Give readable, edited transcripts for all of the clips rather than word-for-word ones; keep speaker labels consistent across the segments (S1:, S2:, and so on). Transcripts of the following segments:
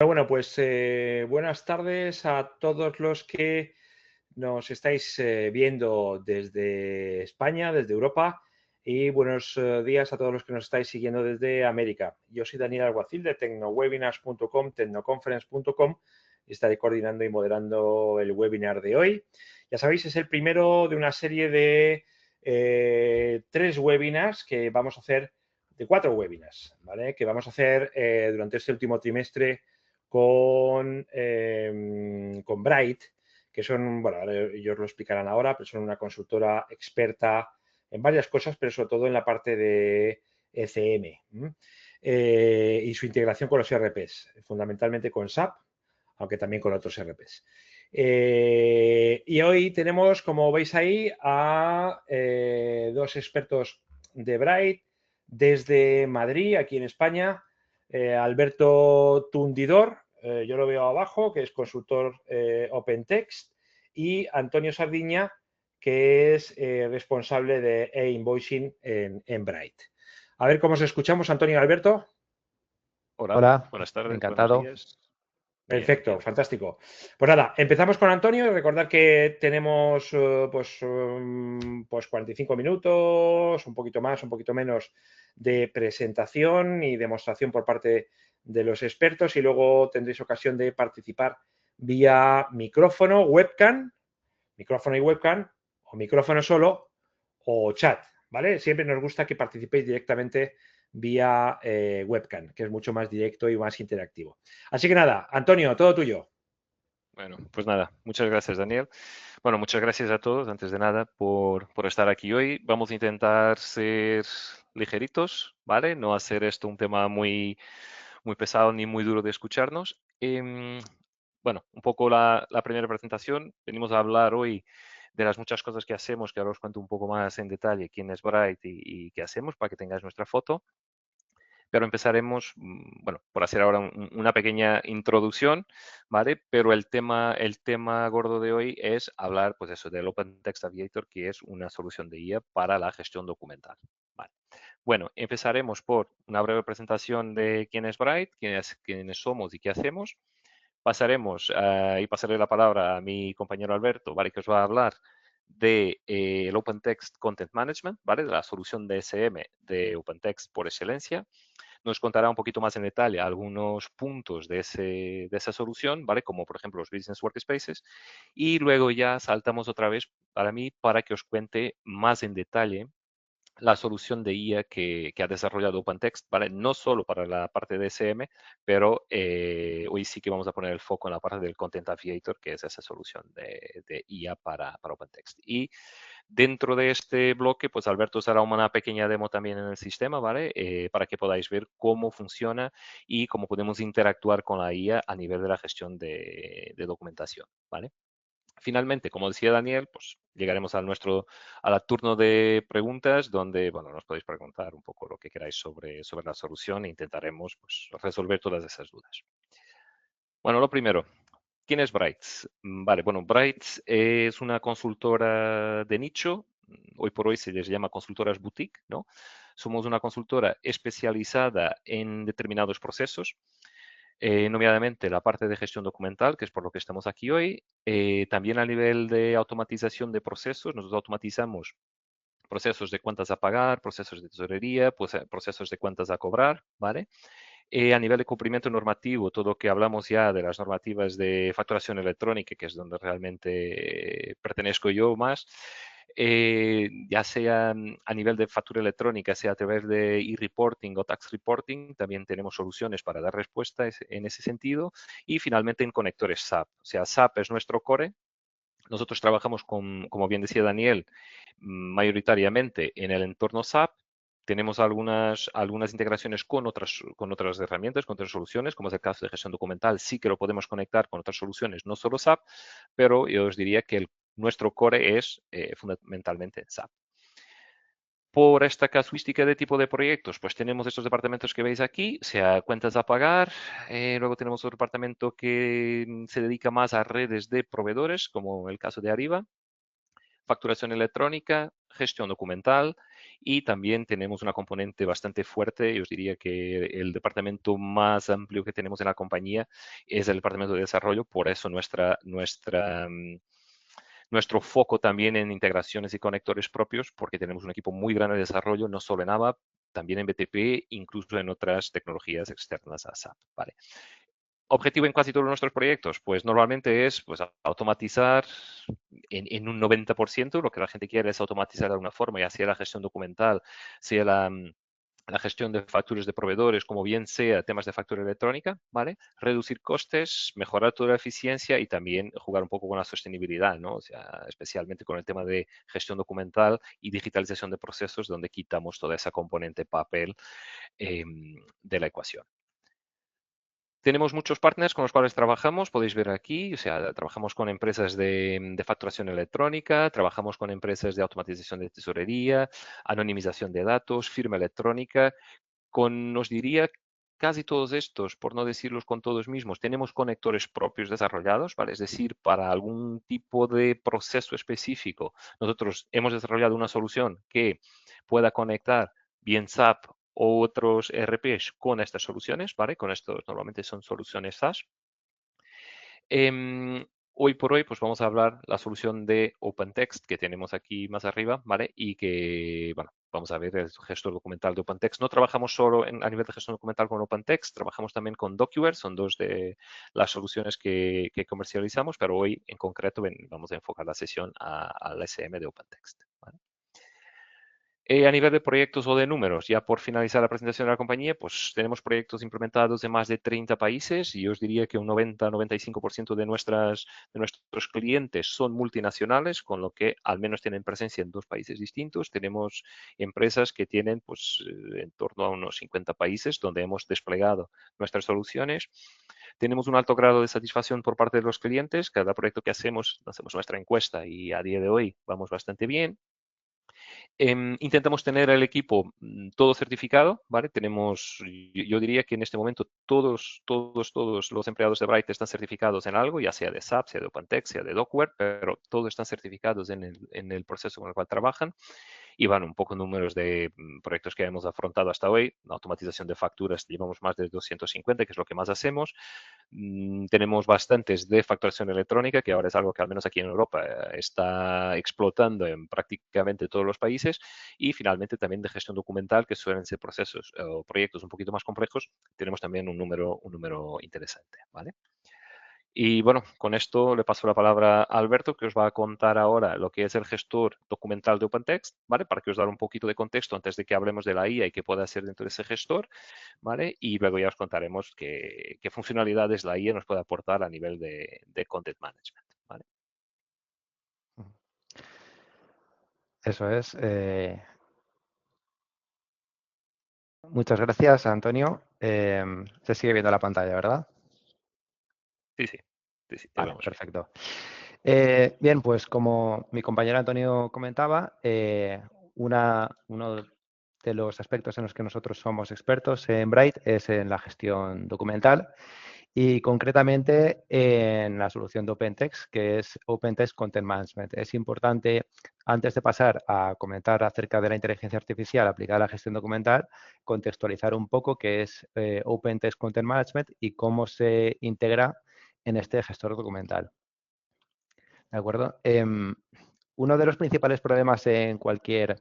S1: Bueno, pues buenas tardes a todos los que nos estáis viendo desde España, desde Europa, y buenos días a todos los que nos estáis siguiendo desde América. Yo soy Daniel Alguacil de tecnowebinars.com, tecnoconference.com, y estaré coordinando y moderando el webinar de hoy. Ya sabéis, es el primero de una serie de 3 webinars que vamos a hacer, de 4 webinars, ¿vale? Que vamos a hacer durante este último trimestre con Bright, que son, bueno, ellos lo explicarán ahora, pero son una consultora experta en varias cosas, pero sobre todo en la parte de ECM y su integración con los ERPs, fundamentalmente con SAP, aunque también con otros ERPs. Y hoy tenemos, como veis ahí, a 2 expertos de Bright desde Madrid, aquí en España. Alberto Tundidor, yo lo veo abajo, que es consultor OpenText, y Antonio Sardiña, que es responsable de e-invoicing en Bright. A ver cómo os escuchamos, Antonio y Alberto.
S2: Hola,
S3: Hola,
S2: buenas tardes, buenos
S3: encantado.
S2: días. Bien,
S1: Perfecto,
S2: bien.
S1: fantástico. Pues nada, empezamos con Antonio y recordar que tenemos pues 45 minutos, un poquito más, un poquito menos de presentación y demostración por parte de los expertos y luego tendréis ocasión de participar vía micrófono y webcam, o micrófono solo, o chat, ¿vale? Siempre nos gusta que participéis directamente vía webcam, que es mucho más directo y más interactivo. Así que nada, Antonio, todo tuyo.
S2: Bueno, pues nada, muchas gracias, Daniel. Bueno, muchas gracias a todos, antes de nada, por estar aquí hoy. Vamos a intentar ser ligeritos, ¿vale? No hacer esto un tema muy pesado ni muy duro de escucharnos. Bueno, un poco la primera presentación. Venimos a hablar hoy de las muchas cosas que hacemos, que ahora os cuento un poco más en detalle quién es Bright y qué hacemos para que tengáis nuestra foto. Pero empezaremos, bueno, por hacer ahora una pequeña introducción, ¿vale? Pero el tema gordo de hoy es hablar, pues eso, del OpenText Aviator, que es una solución de IA para la gestión documental, ¿vale? Bueno, empezaremos por una breve presentación de quién es Bright, quiénes somos y qué hacemos. Pasaremos y pasaré la palabra a mi compañero Alberto, ¿vale? Que os va a hablar de el OpenText Content Management, ¿vale? De la solución de SM de OpenText por excelencia. Nos contará un poquito más en detalle algunos puntos de esa solución, ¿vale? Como por ejemplo los Business Workspaces. Y luego ya saltamos otra vez para mí para que os cuente más en detalle la solución de IA que ha desarrollado OpenText, ¿vale? No solo para la parte de SM, pero hoy sí que vamos a poner el foco en la parte del Content Aviator, que es esa solución de IA para OpenText. Y dentro de este bloque, pues Alberto os hará una pequeña demo también en el sistema, ¿vale? Para que podáis ver cómo funciona y cómo podemos interactuar con la IA a nivel de la gestión de documentación, ¿vale? Finalmente, como decía Daniel, pues llegaremos al turno de preguntas donde, bueno, nos podéis preguntar un poco lo que queráis sobre la solución e intentaremos pues, resolver todas esas dudas. Bueno, lo primero, ¿quién es Bright? Vale, bueno, Bright es una consultora de nicho. Hoy por hoy se les llama consultoras boutique, ¿no? Somos una consultora especializada en determinados procesos, nominadamente la parte de gestión documental, que es por lo que estamos aquí hoy. También a nivel de automatización de procesos, nosotros automatizamos procesos de cuentas a pagar, procesos de tesorería, pues, procesos de cuentas a cobrar, ¿vale? A nivel de cumplimiento normativo, todo lo que hablamos ya de las normativas de facturación electrónica, que es donde realmente pertenezco yo más, ya sea a nivel de factura electrónica, sea a través de e-reporting o tax reporting, también tenemos soluciones para dar respuesta en ese sentido. Y finalmente en conectores SAP. O sea, SAP es nuestro core. Nosotros trabajamos con, como bien decía Daniel, mayoritariamente en el entorno SAP. Tenemos algunas integraciones con otras herramientas, con otras soluciones, como es el caso de gestión documental. Sí que lo podemos conectar con otras soluciones, no solo SAP, pero yo os diría que nuestro core es fundamentalmente SAP. Por esta casuística de tipo de proyectos, pues tenemos estos departamentos que veis aquí, sea cuentas a pagar, luego tenemos otro departamento que se dedica más a redes de proveedores, como el caso de Arriba, facturación electrónica, gestión documental y también tenemos una componente bastante fuerte. Yo os diría que el departamento más amplio que tenemos en la compañía es el departamento de desarrollo, por eso nuestro foco también en integraciones y conectores propios, porque tenemos un equipo muy grande de desarrollo, no solo en ABAP, también en BTP, incluso en otras tecnologías externas a SAP. ¿Vale? Objetivo en casi todos nuestros proyectos, pues normalmente es pues, automatizar en un 90%, lo que la gente quiere es automatizar de alguna forma, ya sea la gestión documental, sea la gestión de facturas de proveedores, como bien sea temas de factura electrónica, ¿vale? Reducir costes, mejorar toda la eficiencia y también jugar un poco con la sostenibilidad, ¿no? O sea, especialmente con el tema de gestión documental y digitalización de procesos, donde quitamos toda esa componente papel de la ecuación. Tenemos muchos partners con los cuales trabajamos, podéis ver aquí, o sea, trabajamos con empresas de facturación electrónica, trabajamos con empresas de automatización de tesorería, anonimización de datos, firma electrónica, os diría, casi todos estos, por no decirlos con todos mismos, tenemos conectores propios desarrollados, ¿vale? Es decir, para algún tipo de proceso específico, nosotros hemos desarrollado una solución que pueda conectar bien SAP o otros ERPs con estas soluciones, ¿vale? Con estos, normalmente son soluciones SaaS. Hoy por hoy, pues vamos a hablar la solución de OpenText que tenemos aquí más arriba, ¿vale? Y que, bueno, vamos a ver el gestor documental de OpenText. No trabajamos solo a nivel de gestor documental con OpenText, trabajamos también con Docuware, son dos de las soluciones que comercializamos, pero hoy en concreto vamos a enfocar la sesión al SM de OpenText, ¿vale? A nivel de proyectos o de números, ya por finalizar la presentación de la compañía, pues tenemos proyectos implementados en más de 30 países y yo os diría que un 90-95% de nuestros clientes son multinacionales, con lo que al menos tienen presencia en dos países distintos. Tenemos empresas que tienen pues, en torno a unos 50 países donde hemos desplegado nuestras soluciones. Tenemos un alto grado de satisfacción por parte de los clientes. Cada proyecto que hacemos nuestra encuesta y a día de hoy vamos bastante bien. Intentamos tener el equipo todo certificado, ¿vale? Yo diría que en este momento todos los empleados de Bright están certificados en algo, ya sea de SAP, sea de OpenText, sea de Dockware, pero todos están certificados en el proceso con el cual trabajan. Y van un poco números de proyectos que hemos afrontado hasta hoy. La automatización de facturas llevamos más de 250, que es lo que más hacemos. Tenemos bastantes de facturación electrónica, que ahora es algo que al menos aquí en Europa está explotando en prácticamente todos los países. Y finalmente también de gestión documental, que suelen ser procesos o proyectos un poquito más complejos. Tenemos también un número interesante, ¿vale? Y bueno, con esto le paso la palabra a Alberto, que os va a contar ahora lo que es el gestor documental de OpenText, ¿vale? Para que os dar un poquito de contexto antes de que hablemos de la IA y qué puede hacer dentro de ese gestor, ¿vale? Y luego ya os contaremos qué funcionalidades la IA nos puede aportar a nivel de content management, ¿vale?
S3: Eso es. Muchas gracias, Antonio. Se sigue viendo la pantalla, ¿verdad?
S2: Sí, sí, sí, sí, te
S3: Vale,
S2: vemos bien.
S3: perfecto. Bien, pues como mi compañero Antonio comentaba, uno de los aspectos en los que nosotros somos expertos en Bright es en la gestión documental y concretamente en la solución de OpenText, que es OpenText Content Management. Es importante, antes de pasar a comentar acerca de la inteligencia artificial aplicada a la gestión documental, contextualizar un poco qué es OpenText Content Management y cómo se integra en este gestor documental. ¿De acuerdo? Uno de los principales problemas en cualquier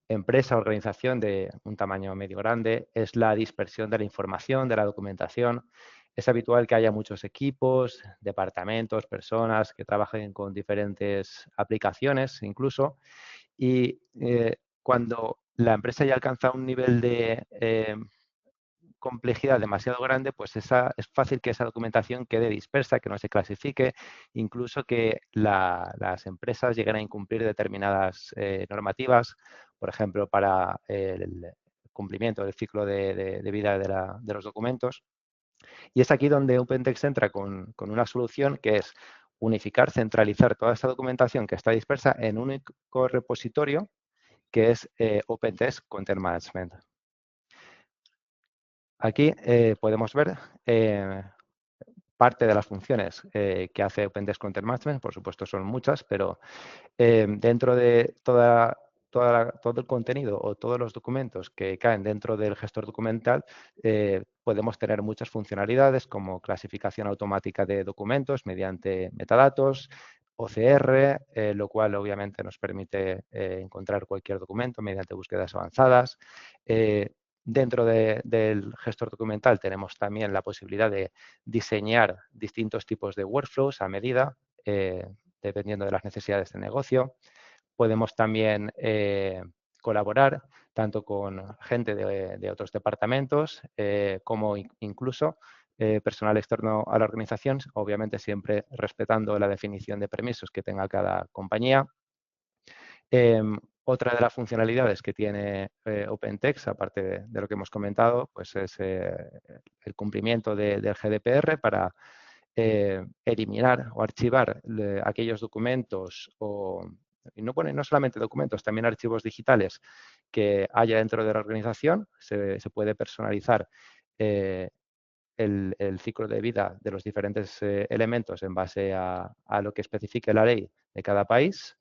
S3: empresa o organización de un tamaño medio grande es la dispersión de la información, de la documentación. Es habitual que haya muchos equipos, departamentos, personas que trabajen con diferentes aplicaciones incluso. Y cuando la empresa ya alcanza un nivel de complejidad demasiado grande, pues es fácil que esa documentación quede dispersa, que no se clasifique, incluso que las empresas lleguen a incumplir determinadas normativas, por ejemplo, para el cumplimiento del ciclo de vida de los documentos. Y es aquí donde OpenText entra con una solución que es unificar, centralizar toda esta documentación que está dispersa en un único repositorio que es OpenText Content Management. Aquí podemos ver parte de las funciones que hace OpenText Content Management. Por supuesto, son muchas, pero dentro de toda todo el contenido o todos los documentos que caen dentro del gestor documental, podemos tener muchas funcionalidades como clasificación automática de documentos mediante metadatos, OCR, lo cual obviamente nos permite encontrar cualquier documento mediante búsquedas avanzadas. Dentro del gestor documental tenemos también la posibilidad de diseñar distintos tipos de workflows a medida, dependiendo de las necesidades del negocio. Podemos también colaborar tanto con gente de otros departamentos como incluso personal externo a la organización, obviamente siempre respetando la definición de permisos que tenga cada compañía. Otra de las funcionalidades que tiene OpenText, aparte de lo que hemos comentado, pues es el cumplimiento del GDPR para eliminar o archivar aquellos documentos y no solamente documentos, también archivos digitales que haya dentro de la organización. Se puede personalizar el ciclo de vida de los diferentes elementos en base a lo que especifique la ley de cada país.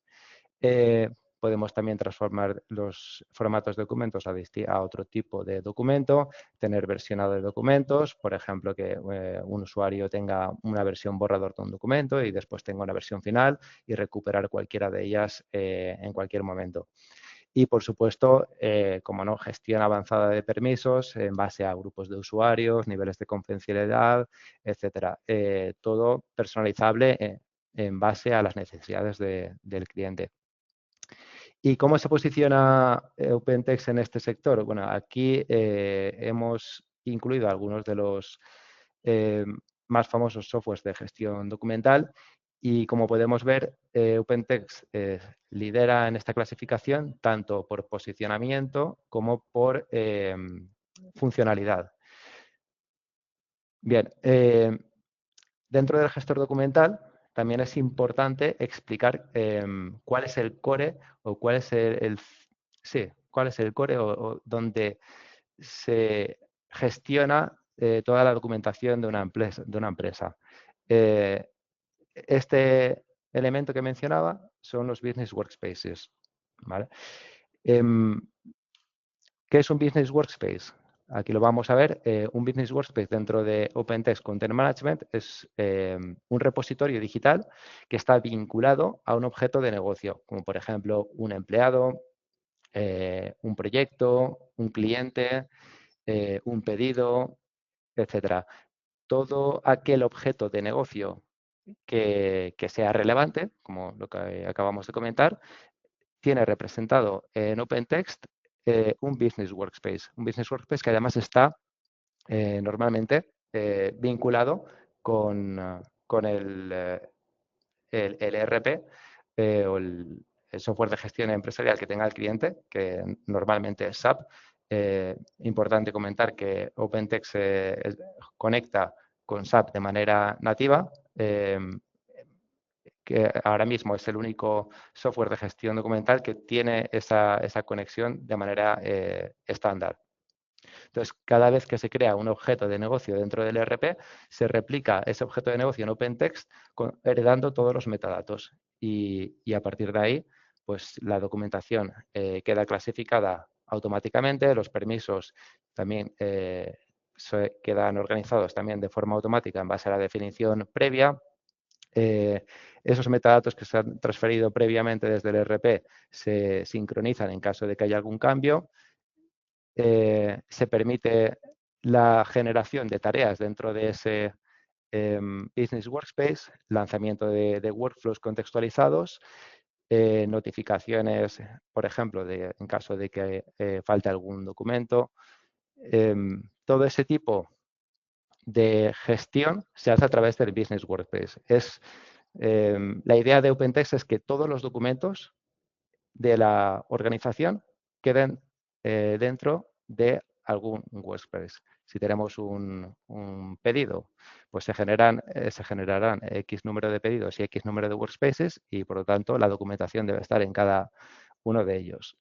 S3: Podemos también transformar los formatos de documentos a otro tipo de documento, tener versionado de documentos, por ejemplo, que un usuario tenga una versión borrador de un documento y después tenga una versión final y recuperar cualquiera de ellas en cualquier momento. Y, por supuesto, como no, gestión avanzada de permisos en base a grupos de usuarios, niveles de confidencialidad, etcétera. Todo personalizable en base a las necesidades del cliente. ¿Y cómo se posiciona OpenText en este sector? Bueno, aquí hemos incluido algunos de los más famosos softwares de gestión documental y, como podemos ver, OpenText lidera en esta clasificación tanto por posicionamiento como por funcionalidad. Bien, dentro del gestor documental también es importante explicar cuál es el core o cuál es cuál es el core o donde se gestiona toda la documentación de una empresa. Este elemento que mencionaba son los Business Workspaces, ¿vale? ¿Qué es un Business Workspace? Aquí lo vamos a ver. Un Business Workspace dentro de OpenText Content Management es un repositorio digital que está vinculado a un objeto de negocio, como por ejemplo un empleado, un proyecto, un cliente, un pedido, etcétera. Todo aquel objeto de negocio que sea relevante, como lo que acabamos de comentar, tiene representado en OpenText un Business Workspace. Un Business Workspace que además está normalmente vinculado con el ERP o el software de gestión empresarial que tenga el cliente, que normalmente es SAP. Importante comentar que OpenText conecta con SAP de manera nativa, que ahora mismo es el único software de gestión documental que tiene esa conexión de manera estándar. Entonces, cada vez que se crea un objeto de negocio dentro del ERP, se replica ese objeto de negocio en OpenText heredando todos los metadatos y a partir de ahí, pues la documentación queda clasificada automáticamente, los permisos también quedan organizados también de forma automática en base a la definición previa. Esos metadatos que se han transferido previamente desde el ERP se sincronizan en caso de que haya algún cambio. Se permite la generación de tareas dentro de ese Business Workspace, lanzamiento de workflows contextualizados, notificaciones, por ejemplo, en caso de que falte algún documento. Todo ese tipo de gestión se hace a través del Business Workspace. La idea de OpenText es que todos los documentos de la organización queden dentro de algún workspace. Si tenemos un pedido, pues se generarán X número de pedidos y X número de workspaces y, por lo tanto, la documentación debe estar en cada uno de ellos.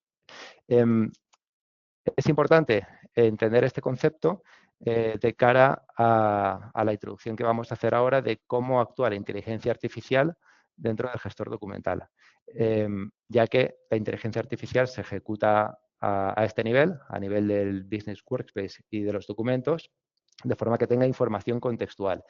S3: Es importante entender este concepto de cara a la introducción que vamos a hacer ahora de cómo actúa la inteligencia artificial dentro del gestor documental. ya que la inteligencia artificial se ejecuta a este nivel, a nivel del Business Workspace y de los documentos, de forma que tenga información contextual.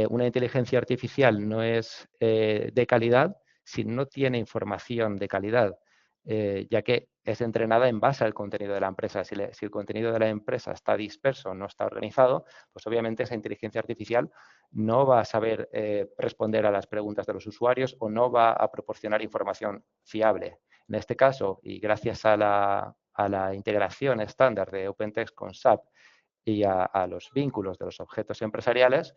S3: Una inteligencia artificial no es de calidad si no tiene información de calidad, ya que es entrenada en base al contenido de la empresa. Si el contenido de la empresa está disperso, no está organizado, pues obviamente esa inteligencia artificial no va a saber responder a las preguntas de los usuarios o no va a proporcionar información fiable. En este caso, y gracias a la integración estándar de OpenText con SAP y a los vínculos de los objetos empresariales,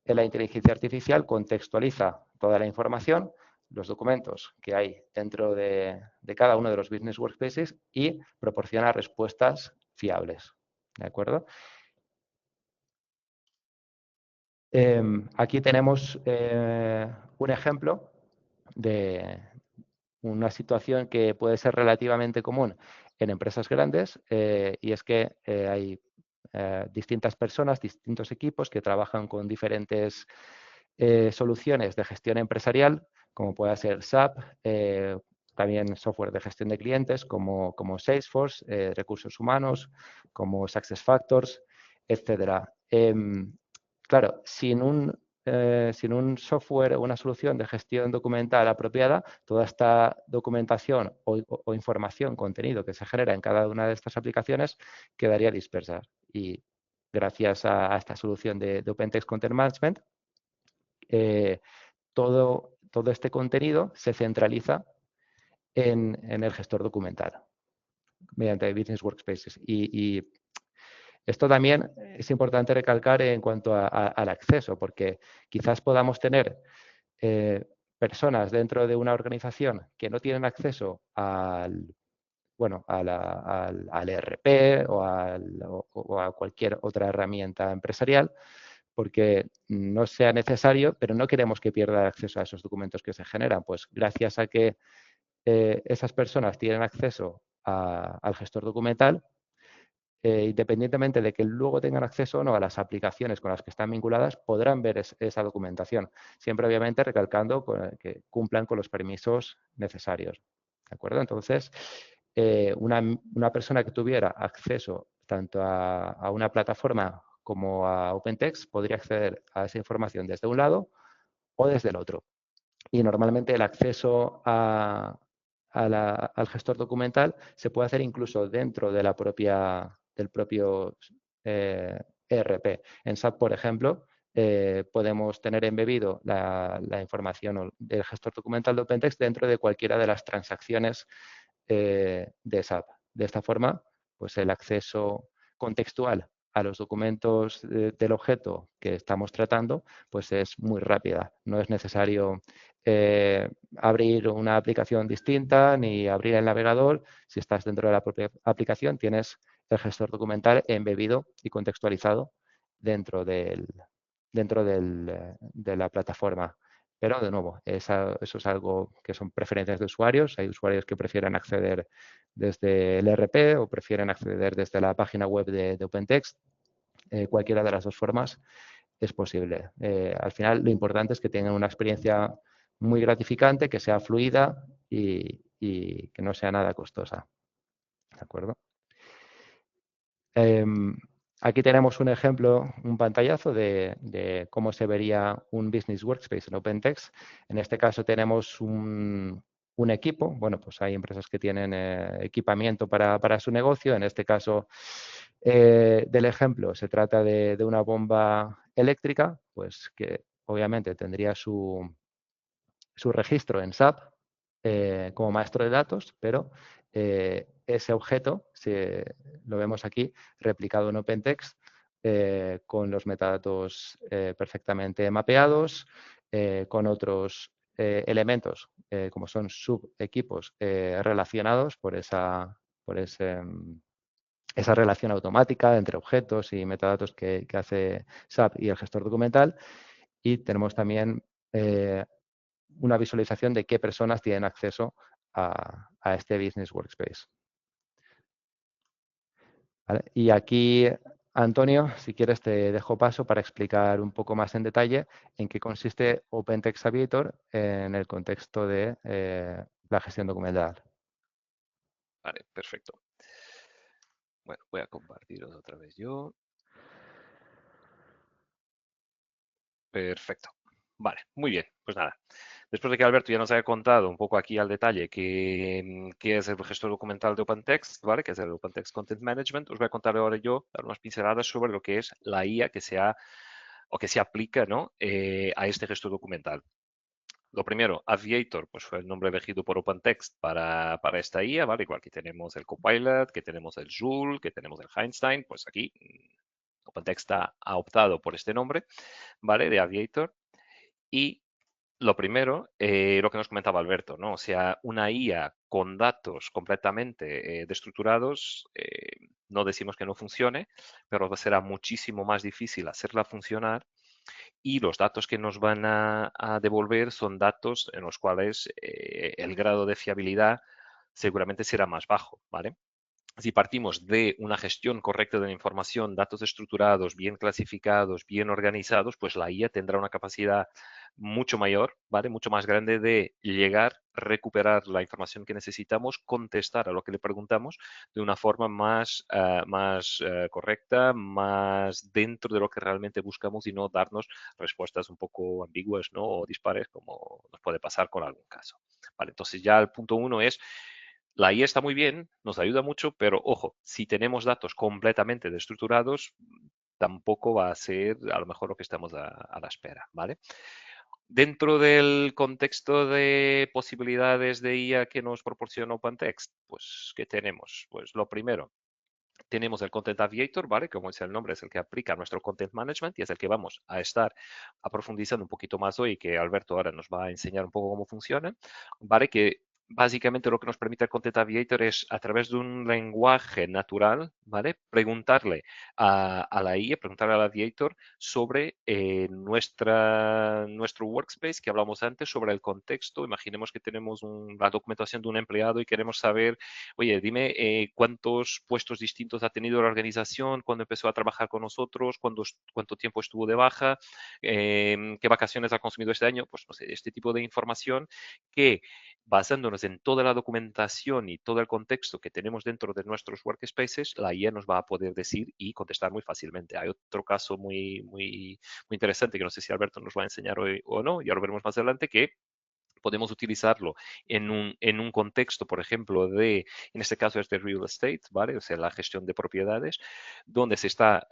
S3: la inteligencia artificial contextualiza toda la información, los documentos que hay dentro de cada uno de los Business Workspaces y proporciona respuestas fiables. ¿De acuerdo? Aquí tenemos un ejemplo de una situación que puede ser relativamente común en empresas grandes y es que hay distintas personas, distintos equipos que trabajan con diferentes soluciones de gestión empresarial, como pueda ser SAP, también software de gestión de clientes como Salesforce, recursos humanos, como SuccessFactors, etcétera. Claro, sin un software o una solución de gestión documental apropiada, toda esta documentación o información, contenido que se genera en cada una de estas aplicaciones quedaría dispersa. Y gracias a esta solución de OpenText Content Management, todo este contenido se centraliza en el gestor documental mediante Business Workspaces. Y esto también es importante recalcar en cuanto al acceso, porque quizás podamos tener personas dentro de una organización que no tienen acceso al ERP o a cualquier otra herramienta empresarial, porque no sea necesario, pero no queremos que pierda acceso a esos documentos que se generan. Pues gracias a que esas personas tienen acceso al gestor documental, independientemente de que luego tengan acceso o no a las aplicaciones con las que están vinculadas, podrán ver esa documentación. Siempre, obviamente, recalcando que cumplan con los permisos necesarios. ¿De acuerdo? Entonces, una persona que tuviera acceso tanto a una plataforma como a OpenText podría acceder a esa información desde un lado o desde el otro. Y normalmente el acceso al gestor documental se puede hacer incluso dentro de del propio ERP. En SAP, por ejemplo, podemos tener embebido la información del gestor documental de OpenText dentro de cualquiera de las transacciones de SAP. De esta forma, pues el acceso contextual a los documentos del objeto que estamos tratando, pues es muy rápida. No es necesario abrir una aplicación distinta ni abrir el navegador. Si estás dentro de la propia aplicación, tienes el gestor documental embebido y contextualizado dentro de la plataforma. Pero, de nuevo, eso es algo que son preferencias de usuarios. Hay usuarios que prefieren acceder desde el ERP o prefieren acceder desde la página web de OpenText. Cualquiera de las dos formas es posible. Al final, lo importante es que tengan una experiencia muy gratificante, que sea fluida y que no sea nada costosa. ¿De acuerdo? Aquí tenemos un ejemplo, un pantallazo de cómo se vería un Business Workspace en OpenText. En este caso tenemos un equipo. Bueno, pues hay empresas que tienen equipamiento para su negocio. En este caso del ejemplo se trata de una bomba eléctrica, pues que obviamente tendría su registro en SAP como maestro de datos, pero ese objeto lo vemos aquí replicado en OpenText con los metadatos perfectamente mapeados, con otros elementos como son subequipos relacionados por esa relación automática entre objetos y metadatos que hace SAP y el gestor documental. Y tenemos también una visualización de qué personas tienen acceso a este Business Workspace. ¿Vale? Y aquí Antonio, si quieres te dejo paso para explicar un poco más en detalle en qué consiste OpenText Aviator en el contexto de la gestión documental.
S2: Vale, perfecto. Bueno, voy a compartirlo otra vez yo. Perfecto. Vale, muy bien. Pues nada, después de que Alberto ya nos haya contado un poco aquí al detalle qué es el gestor documental de OpenText, ¿vale? Que es el OpenText Content Management, os voy a contar ahora yo, dar unas pinceladas sobre lo que es la IA que se aplica, ¿no? A este gestor documental. Lo primero, Aviator, pues fue el nombre elegido por OpenText para esta IA, ¿vale? Igual que tenemos el Copilot, que tenemos el Joule, que tenemos el Einstein, pues aquí OpenText ha optado por este nombre, ¿vale? De Aviator. Y lo primero, lo que nos comentaba Alberto, ¿no? O sea, una IA con datos completamente destructurados, no decimos que no funcione, pero será muchísimo más difícil hacerla funcionar y los datos que nos van a devolver son datos en los cuales el grado de fiabilidad seguramente será más bajo, ¿vale? Si partimos de una gestión correcta de la información, datos estructurados, bien clasificados, bien organizados, pues la IA tendrá una capacidad mucho mayor, ¿vale? Mucho más grande de llegar, recuperar la información que necesitamos, contestar a lo que le preguntamos de una forma más correcta, más dentro de lo que realmente buscamos y no darnos respuestas un poco ambiguas, ¿no? O dispares, como nos puede pasar con algún caso. Vale, entonces ya el punto uno es la IA está muy bien, nos ayuda mucho, pero ojo, si tenemos datos completamente destructurados, tampoco va a ser a lo mejor lo que estamos a la espera, ¿vale? Dentro del contexto de posibilidades de IA que nos proporciona OpenText, pues, ¿qué tenemos? Pues lo primero, tenemos el Content Aviator, ¿vale? Como dice el nombre, es el que aplica nuestro Content Management y es el que vamos a estar profundizando un poquito más hoy, que Alberto ahora nos va a enseñar un poco cómo funciona, ¿vale? Que básicamente lo que nos permite el Content Aviator es, a través de un lenguaje natural, ¿vale? Preguntarle a la IA, preguntarle al Aviator sobre nuestro workspace que hablamos antes, sobre el contexto. Imaginemos que tenemos la documentación de un empleado y queremos saber, oye, dime cuántos puestos distintos ha tenido la organización, cuándo empezó a trabajar con nosotros, cuánto tiempo estuvo de baja, qué vacaciones ha consumido este año, pues no sé, este tipo de información que basándonos en toda la documentación y todo el contexto que tenemos dentro de nuestros workspaces, la IA nos va a poder decir y contestar muy fácilmente. Hay otro caso muy interesante que no sé si Alberto nos va a enseñar hoy o no, ya lo veremos más adelante, que podemos utilizarlo en un contexto, por ejemplo, en este caso es de real estate, ¿vale? O sea, la gestión de propiedades, donde se está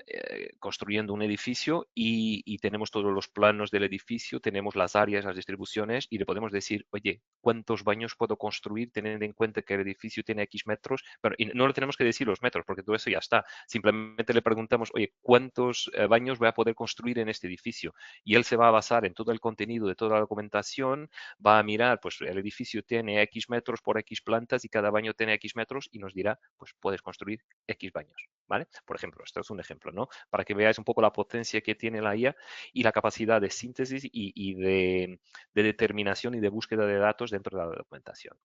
S2: construyendo un edificio y tenemos todos los planos del edificio, tenemos las áreas, las distribuciones y le podemos decir, oye, ¿cuántos baños puedo construir teniendo en cuenta que el edificio tiene X metros? Pero y no le tenemos que decir los metros, porque todo eso ya está. Simplemente le preguntamos, oye, ¿cuántos baños voy a poder construir en este edificio? Y él se va a basar en todo el contenido de toda la documentación, va a mirar, pues el edificio tiene X metros por X plantas y cada baño tiene X metros y nos dirá, pues puedes construir X baños, ¿vale? Por ejemplo, esto es un ejemplo, ¿no? Para que veáis un poco la potencia que tiene la IA y la capacidad de síntesis y de determinación y de búsqueda de datos dentro de la documentación.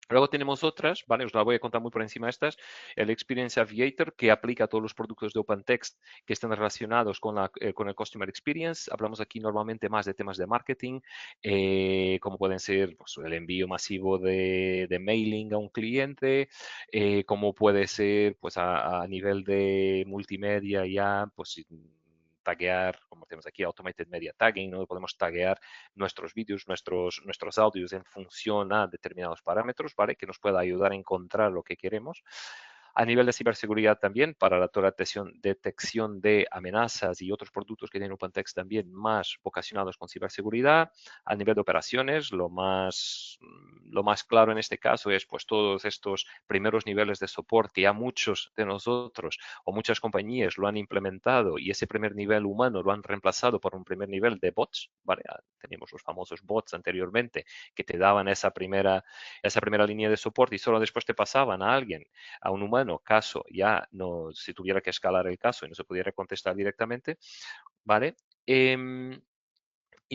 S2: Luego tenemos otras, ¿vale? Os la voy a contar muy por encima de estas. El Experience Aviator, que aplica a todos los productos de OpenText que estén relacionados con el Customer Experience. Hablamos aquí normalmente más de temas de marketing, como pueden ser pues, el envío masivo de mailing a un cliente, como puede ser pues, a nivel de multimedia ya, pues taguear, como tenemos aquí, Automated Media Tagging, ¿no? Podemos taguear nuestros vídeos, nuestros audios en función a determinados parámetros, ¿vale? Que nos pueda ayudar a encontrar lo que queremos. A nivel de ciberseguridad también, para la detección de amenazas y otros productos que tiene OpenText también más vocacionados con ciberseguridad. A nivel de operaciones, lo más claro en este caso es pues todos estos primeros niveles de soporte. Ya muchos de nosotros o muchas compañías lo han implementado y ese primer nivel humano lo han reemplazado por un primer nivel de bots, ¿vale? Teníamos los famosos bots anteriormente que te daban esa primera línea de soporte y solo después te pasaban a alguien, a un humano, caso ya no se tuviera que escalar el caso y no se pudiera contestar directamente, ¿vale? Y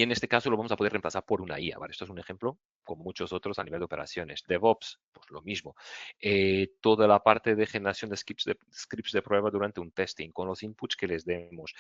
S2: en este caso lo vamos a poder reemplazar por una IA, ¿vale? Esto es un ejemplo como muchos otros a nivel de operaciones. DevOps, pues lo mismo. Toda la parte de generación de scripts de prueba durante un testing, con los inputs que les demos,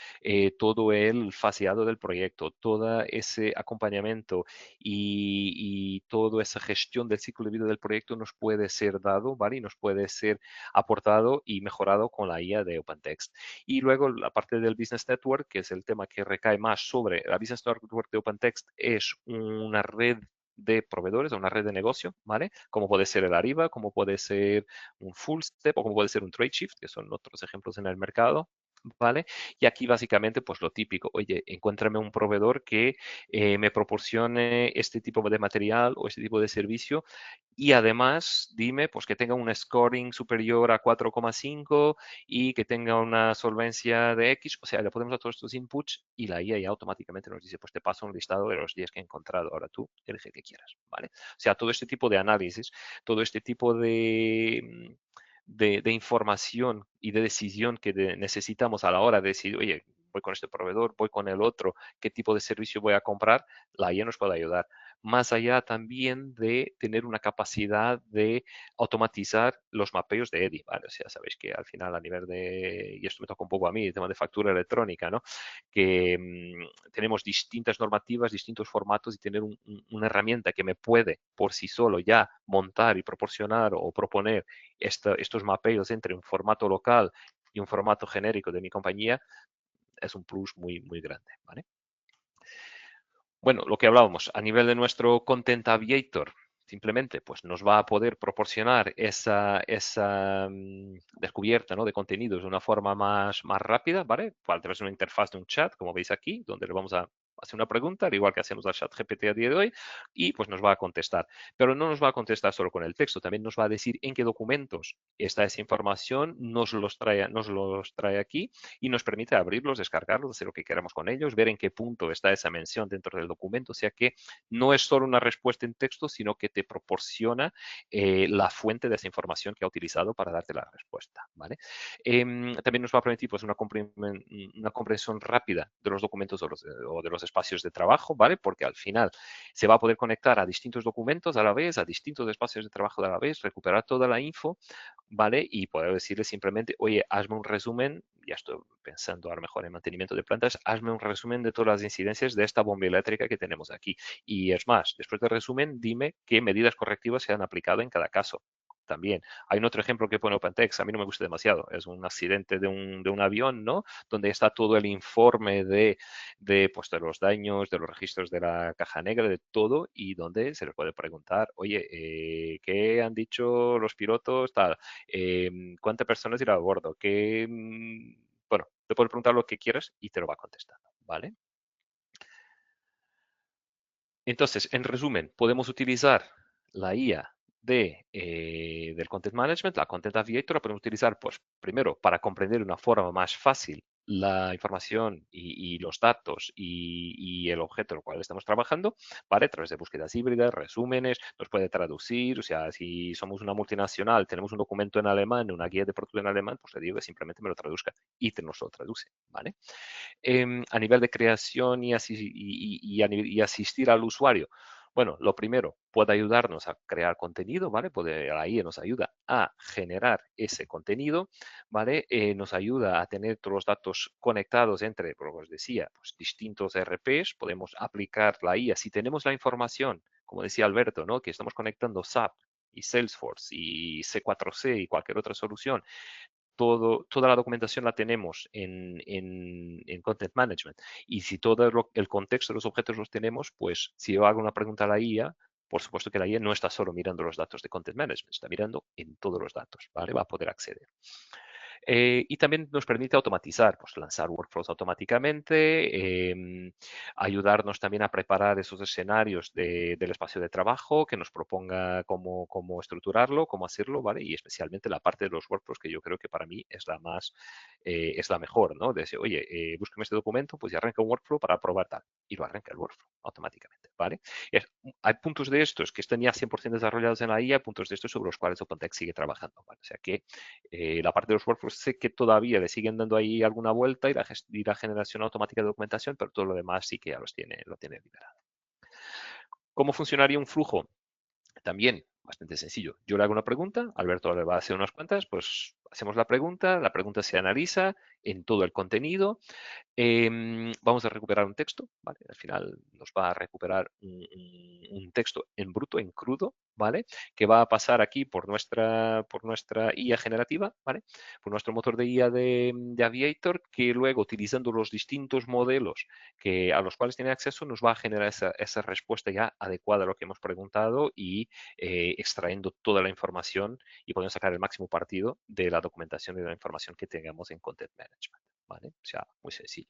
S2: todo el faseado del proyecto, todo ese acompañamiento y toda esa gestión del ciclo de vida del proyecto nos puede ser dado, ¿vale? Y nos puede ser aportado y mejorado con la IA de OpenText. Y luego la parte del Business Network, que es el tema que recae más sobre la Business Network de OpenText, es una red de proveedores, una red de negocio, ¿vale? Como puede ser el Ariba, como puede ser un Fullstep o como puede ser un Tradeshift, que son otros ejemplos en el mercado, ¿vale? Y aquí básicamente, pues lo típico, oye, encuéntrame un proveedor que me proporcione este tipo de material o este tipo de servicio y además dime pues que tenga un scoring superior a 4,5 y que tenga una solvencia de X, o sea, le podemos dar todos estos inputs y la IA ya automáticamente nos dice, pues te paso un listado de los 10 que he encontrado, ahora tú elige el que quieras, ¿vale? O sea, todo este tipo de análisis, todo este tipo de información y de decisión que necesitamos a la hora de decir, oye, voy con este proveedor, voy con el otro, qué tipo de servicio voy a comprar, la IA nos puede ayudar. Más allá también de tener una capacidad de automatizar los mapeos de EDI, ¿vale? O sea, sabéis que al final a nivel de, y esto me toca un poco a mí, el tema de factura electrónica, ¿no? Que tenemos distintas normativas, distintos formatos y tener una herramienta que me puede por sí solo ya montar y proporcionar o proponer estos mapeos entre un formato local y un formato genérico de mi compañía es un plus muy, muy grande, ¿vale? Bueno, lo que hablábamos, a nivel de nuestro Content Aviator, simplemente pues nos va a poder proporcionar esa descubierta, ¿no?, de contenidos de una forma más rápida, ¿vale? A través de una interfaz de un chat, como veis aquí, donde le vamos a hacer una pregunta, al igual que hacemos al chat GPT a día de hoy, y pues nos va a contestar. Pero no nos va a contestar solo con el texto, también nos va a decir en qué documentos está esa información, nos los trae aquí y nos permite abrirlos, descargarlos, hacer lo que queramos con ellos, ver en qué punto está esa mención dentro del documento. O sea que no es solo una respuesta en texto, sino que te proporciona la fuente de esa información que ha utilizado para darte la respuesta, ¿vale? También nos va a permitir pues, una comprensión rápida de los documentos o de los espacios de trabajo, ¿vale? Porque al final se va a poder conectar a distintos documentos a la vez, a distintos espacios de trabajo a la vez, recuperar toda la info, ¿vale? Y poder decirle simplemente, oye, hazme un resumen, ya estoy pensando a lo mejor en mantenimiento de plantas, hazme un resumen de todas las incidencias de esta bomba eléctrica que tenemos aquí. Y es más, después del resumen, dime qué medidas correctivas se han aplicado en cada caso. También. Hay un otro ejemplo que pone OpenText, a mí no me gusta demasiado, es un accidente de un avión, ¿no? Donde está todo el informe pues, de los daños, de los registros de la caja negra, de todo, y donde se les puede preguntar, oye, ¿qué han dicho los pilotos? Tal, ¿cuántas personas irán a bordo? Bueno, te puedes preguntar lo que quieras y te lo va contestando, ¿vale? Entonces, en resumen, podemos utilizar la IA del Content Management, la Content Aviator, la podemos utilizar, pues, primero, para comprender de una forma más fácil la información y los datos y el objeto en el cual estamos trabajando, ¿vale? A través de búsquedas híbridas, resúmenes, nos puede traducir, o sea, si somos una multinacional, tenemos un documento en alemán, una guía de producto en alemán, pues le digo que simplemente me lo traduzca y nos lo traduce, ¿vale? A nivel de creación y asistir al usuario. Bueno, lo primero, puede ayudarnos a crear contenido, ¿vale? La IA nos ayuda a generar ese contenido, ¿vale? Nos ayuda a tener todos los datos conectados entre, como os decía, pues, distintos ERPs. Podemos aplicar la IA. Si tenemos la información, como decía Alberto, ¿no?, que estamos conectando SAP y Salesforce y C4C y cualquier otra solución, toda la documentación la tenemos en Content Management. Y si todo el contexto de los objetos los tenemos, pues si yo hago una pregunta a la IA, por supuesto que la IA no está solo mirando los datos de Content Management, está mirando en todos los datos, ¿vale? Va a poder acceder. Y también nos permite automatizar, pues lanzar workflows automáticamente, ayudarnos también a preparar esos escenarios del espacio de trabajo, que nos proponga cómo estructurarlo, cómo hacerlo, ¿vale? Y especialmente la parte de los workflows, que yo creo que para mí es es la mejor, ¿no? De decir, oye, búsqueme este documento, pues ya arranca un workflow para probar tal. Y lo arranca el workflow automáticamente, ¿vale? Hay puntos de estos que están ya 100% desarrollados en la IA, hay puntos de estos sobre los cuales OpenText sigue trabajando, ¿vale? O sea que la parte de los workflows sé que todavía le siguen dando ahí alguna vuelta y la generación automática de documentación, pero todo lo demás sí que ya lo tiene liberado. ¿Cómo funcionaría un flujo? También bastante sencillo. Yo le hago una pregunta, Alberto le va a hacer unas cuantas, pues hacemos la pregunta se analiza en todo el contenido. Vamos a recuperar un texto, ¿vale? Al final nos va a recuperar un texto en bruto, en crudo, ¿vale? Que va a pasar aquí por nuestra IA generativa, ¿vale? Por nuestro motor de IA de Aviator, que luego, utilizando los distintos modelos a los cuales tiene acceso, nos va a generar esa respuesta ya adecuada a lo que hemos preguntado y extrayendo toda la información y podemos sacar el máximo partido de la documentación y de la información que tengamos en Content Management, ¿vale? O sea, muy sencillo.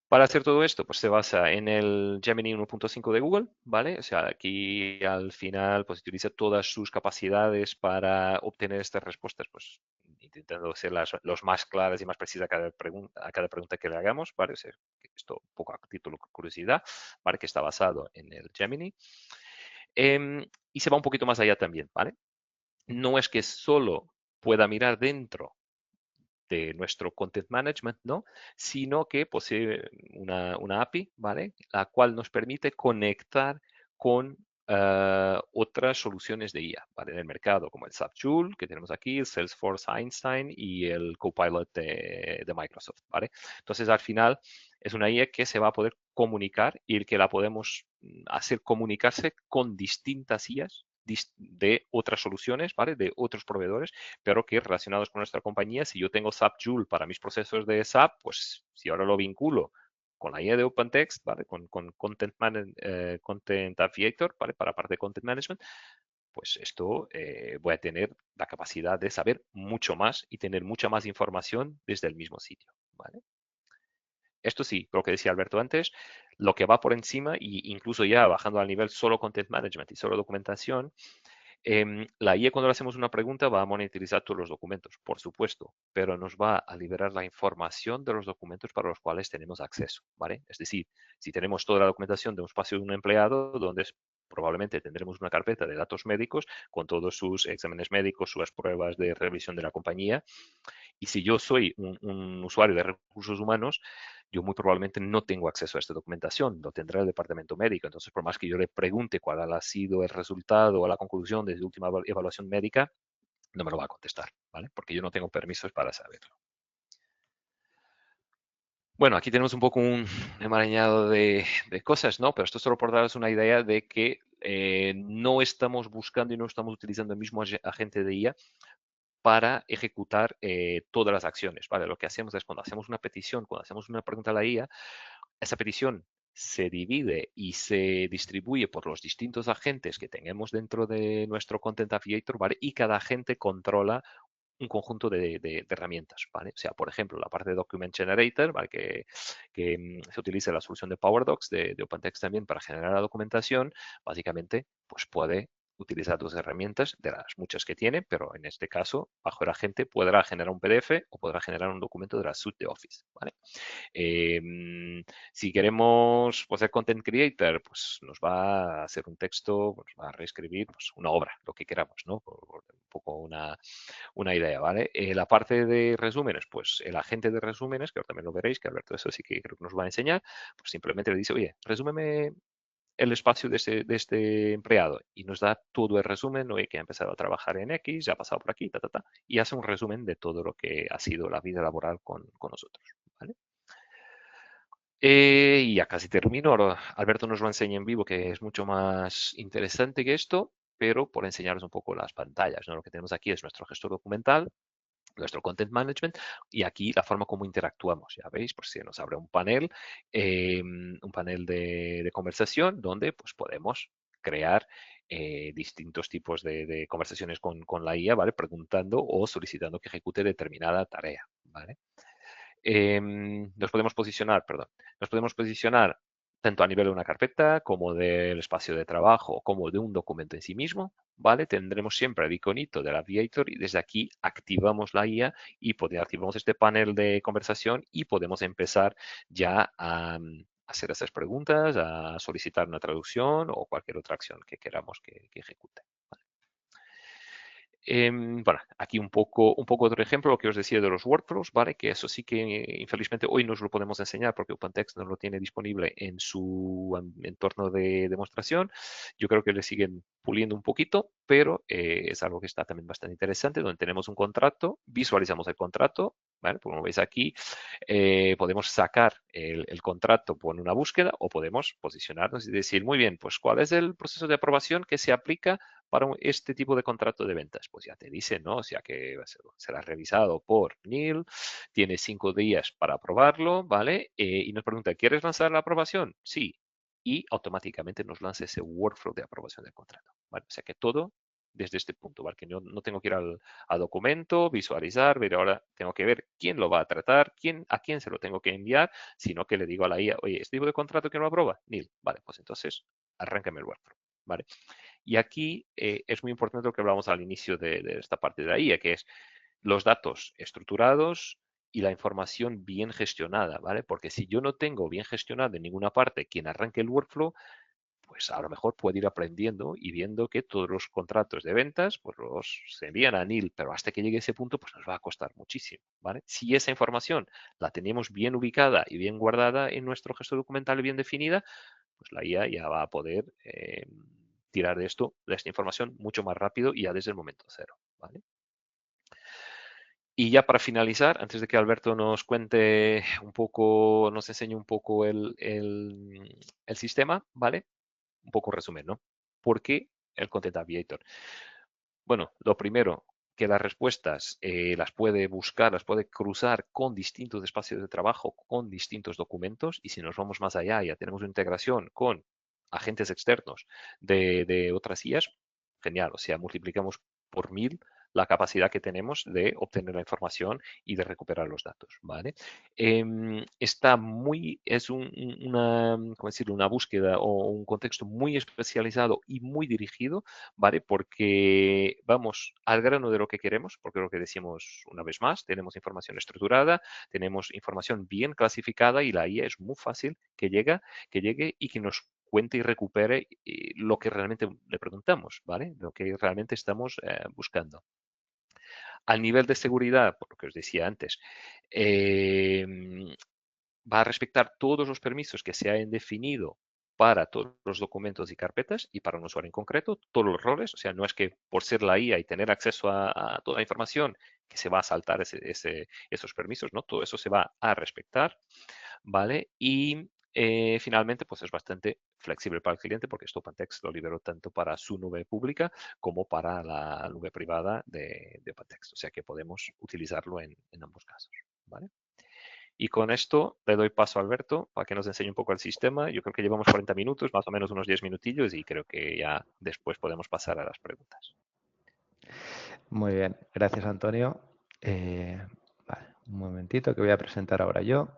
S2: Para hacer todo esto, pues se basa en el Gemini 1.5 de Google, ¿vale? O sea, aquí al final, pues utiliza todas sus capacidades para obtener estas respuestas, pues intentando ser los más claras y más precisas a cada pregunta que le hagamos, ¿vale? O sea, esto un poco a título de curiosidad, ¿vale? Que está basado en el Gemini. Y se va un poquito más allá también, ¿vale? No es que solo pueda mirar dentro de nuestro content management, ¿no? Sino que posee una API, ¿vale? La cual nos permite conectar con otras soluciones de IA, ¿vale? En el mercado, como el SAP Joule, que tenemos aquí, el Salesforce Einstein y el Copilot de Microsoft, ¿vale? Entonces, al final, es una IA que se va a poder comunicar y que la podemos hacer comunicarse con distintas IAs de otras soluciones, ¿vale? De otros proveedores, pero que relacionados con nuestra compañía, si yo tengo SAP Joule para mis procesos de SAP, pues si ahora lo vinculo con la IA de OpenText, ¿vale? Con Content Aviator, ¿vale? Para parte de Content Management, pues esto voy a tener la capacidad de saber mucho más y tener mucha más información desde el mismo sitio, ¿vale? Esto sí, lo que decía Alberto antes, lo que va por encima, e incluso ya bajando al nivel solo Content Management y solo documentación, la IA cuando le hacemos una pregunta va a monitorizar todos los documentos, por supuesto, pero nos va a liberar la información de los documentos para los cuales tenemos acceso, ¿vale? Es decir, si tenemos toda la documentación de un espacio de un empleado, donde probablemente tendremos una carpeta de datos médicos con todos sus exámenes médicos, sus pruebas de revisión de la compañía, y si yo soy un usuario de recursos humanos, yo muy probablemente no tengo acceso a esta documentación, lo tendrá el departamento médico. Entonces, por más que yo le pregunte cuál ha sido el resultado o la conclusión de su última evaluación médica, no me lo va a contestar, ¿vale? Porque yo no tengo permisos para saberlo. Bueno, aquí tenemos un poco un emaranhado de cosas, ¿no? Pero esto solo por daros una idea de que no estamos buscando y no estamos utilizando el mismo agente de IA para ejecutar todas las acciones, ¿vale? Lo que hacemos es cuando hacemos una petición, cuando hacemos una pregunta a la IA, esa petición se divide y se distribuye por los distintos agentes que tenemos dentro de nuestro Content Aviator, ¿vale? Y cada agente controla un conjunto de herramientas, ¿vale? O sea, por ejemplo, la parte de Document Generator, ¿vale? Que se utiliza la solución de PowerDocs de OpenText también para generar la documentación, básicamente, pues puede utilizar dos herramientas de las muchas que tiene, pero en este caso, bajo el agente podrá generar un PDF o podrá generar un documento de la suite de Office, ¿vale? Si queremos hacer content creator, pues nos va a hacer un texto, nos va a reescribir pues, una obra, lo que queramos, ¿no? Por un poco una idea, ¿vale? La parte de resúmenes, pues el agente de resúmenes, que ahora también lo veréis, que Alberto eso sí que creo que nos va a enseñar, pues simplemente le dice, oye, resúmeme el espacio de este empleado y nos da todo el resumen, oye, que ha empezado a trabajar en X, ya ha pasado por aquí, y hace un resumen de todo lo que ha sido la vida laboral con nosotros, ¿vale? Y ya casi termino. Ahora Alberto nos lo enseña en vivo, que es mucho más interesante que esto, pero por enseñaros un poco las pantallas, ¿no? Lo que tenemos aquí es nuestro gestor documental, nuestro content management y aquí la forma como interactuamos. Ya veis, pues se nos abre un panel de conversación donde pues podemos crear distintos tipos de conversaciones con la IA, ¿vale? Preguntando o solicitando que ejecute determinada tarea, ¿vale? Nos podemos posicionar tanto a nivel de una carpeta como del espacio de trabajo como de un documento en sí mismo, ¿vale? Tendremos siempre el iconito del Aviator y desde aquí activamos la IA y activamos este panel de conversación y podemos empezar ya a hacer esas preguntas, a solicitar una traducción o cualquier otra acción que queramos que ejecute. Bueno, aquí un poco otro ejemplo, lo que os decía de los workflows, ¿vale? Que eso sí que infelizmente hoy no os lo podemos enseñar porque OpenText no lo tiene disponible en su entorno de demostración. Yo creo que le siguen puliendo un poquito, pero es algo que está también bastante interesante, donde tenemos un contrato, visualizamos el contrato, ¿vale? Como veis aquí, podemos sacar el contrato por una búsqueda o podemos posicionarnos y decir, muy bien, pues ¿cuál es el proceso de aprobación que se aplica para este tipo de contrato de ventas? Pues ya te dice, ¿no? O sea que será revisado por Neil, tiene 5 días para aprobarlo, ¿vale? Y nos pregunta, ¿quieres lanzar la aprobación? Sí. Y automáticamente nos lanza ese workflow de aprobación del contrato, ¿vale? O sea que todo desde este punto, ¿vale? Que yo no tengo que ir al documento, visualizar, ver ahora, tengo que ver quién lo va a tratar, a quién se lo tengo que enviar, sino que le digo a la IA, oye, ¿este tipo de contrato quién lo aprueba? Neil, vale, pues entonces arráncame el workflow, ¿vale? Y aquí es muy importante lo que hablamos al inicio de esta parte de la IA, que es los datos estructurados y la información bien gestionada, ¿vale? Porque si yo no tengo bien gestionado en ninguna parte quien arranque el workflow, pues a lo mejor puede ir aprendiendo y viendo que todos los contratos de ventas, pues los se envían a NIL, pero hasta que llegue a ese punto, pues nos va a costar muchísimo, ¿vale? Si esa información la tenemos bien ubicada y bien guardada en nuestro gesto documental y bien definida, pues la IA ya va a poder tirar de esta información mucho más rápido y ya desde el momento cero, ¿vale? Y ya para finalizar, antes de que Alberto nos cuente un poco, nos enseñe un poco el sistema, ¿vale? Un poco resumen, ¿no? ¿Por qué el Content Aviator? Bueno, lo primero, que las respuestas las puede buscar, las puede cruzar con distintos espacios de trabajo, con distintos documentos, y si nos vamos más allá, ya tenemos una integración con agentes externos de otras IAs, genial, o sea, multiplicamos por 1000 la capacidad que tenemos de obtener la información y de recuperar los datos, ¿vale? Es ¿cómo decirlo? Una búsqueda o un contexto muy especializado y muy dirigido, ¿vale? Porque vamos al grano de lo que queremos, porque lo que decimos una vez más, tenemos información estructurada, tenemos información bien clasificada y la IA es muy fácil que llegue y que nos cuente y recupere lo que realmente le preguntamos, ¿vale? Lo que realmente estamos buscando. Al nivel de seguridad, por lo que os decía antes, va a respetar todos los permisos que se hayan definido para todos los documentos y carpetas y para un usuario en concreto, todos los roles. O sea, no es que por ser la IA y tener acceso a toda la información que se va a saltar esos permisos, ¿no? Todo eso se va a respetar, ¿vale? Y finalmente, pues es bastante flexible para el cliente porque esto OpenText lo liberó tanto para su nube pública como para la nube privada de OpenText. O sea que podemos utilizarlo en ambos casos, ¿vale? Y con esto le doy paso a Alberto para que nos enseñe un poco el sistema. Yo creo que llevamos 40 minutos, más o menos unos 10 minutillos, y creo que ya después podemos pasar a las preguntas.
S3: Muy bien, gracias Antonio. Vale, un momentito que voy a presentar ahora yo.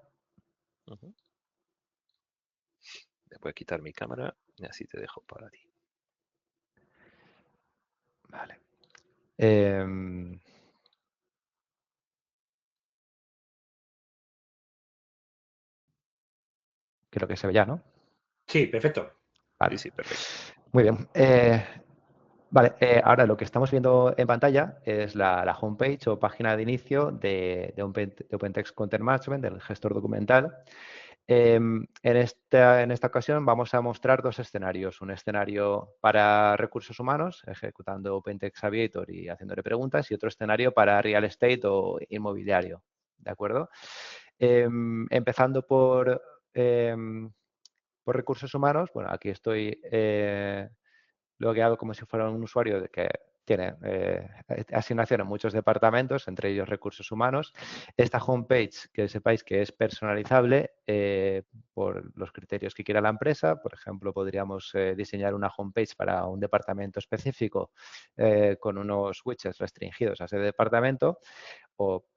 S2: Voy a quitar mi cámara y así te dejo para ti.
S3: Vale. Creo que se ve ya, ¿no?
S1: Sí, perfecto.
S3: Vale.
S2: Sí, perfecto.
S3: Muy bien. Vale, ahora lo que estamos viendo en pantalla es la homepage o página de inicio de OpenText Content Management, del gestor documental. En esta ocasión vamos a mostrar dos escenarios. Un escenario para recursos humanos, ejecutando OpenText Aviator y haciéndole preguntas, y otro escenario para real estate o inmobiliario. ¿De acuerdo? Empezando por recursos humanos, bueno, aquí estoy logueado como si fuera un usuario que tiene asignación en muchos departamentos, entre ellos recursos humanos. Esta homepage, que sepáis que es personalizable por los criterios que quiera la empresa. Por ejemplo, podríamos diseñar una homepage para un departamento específico con unos widgets restringidos a ese departamento, o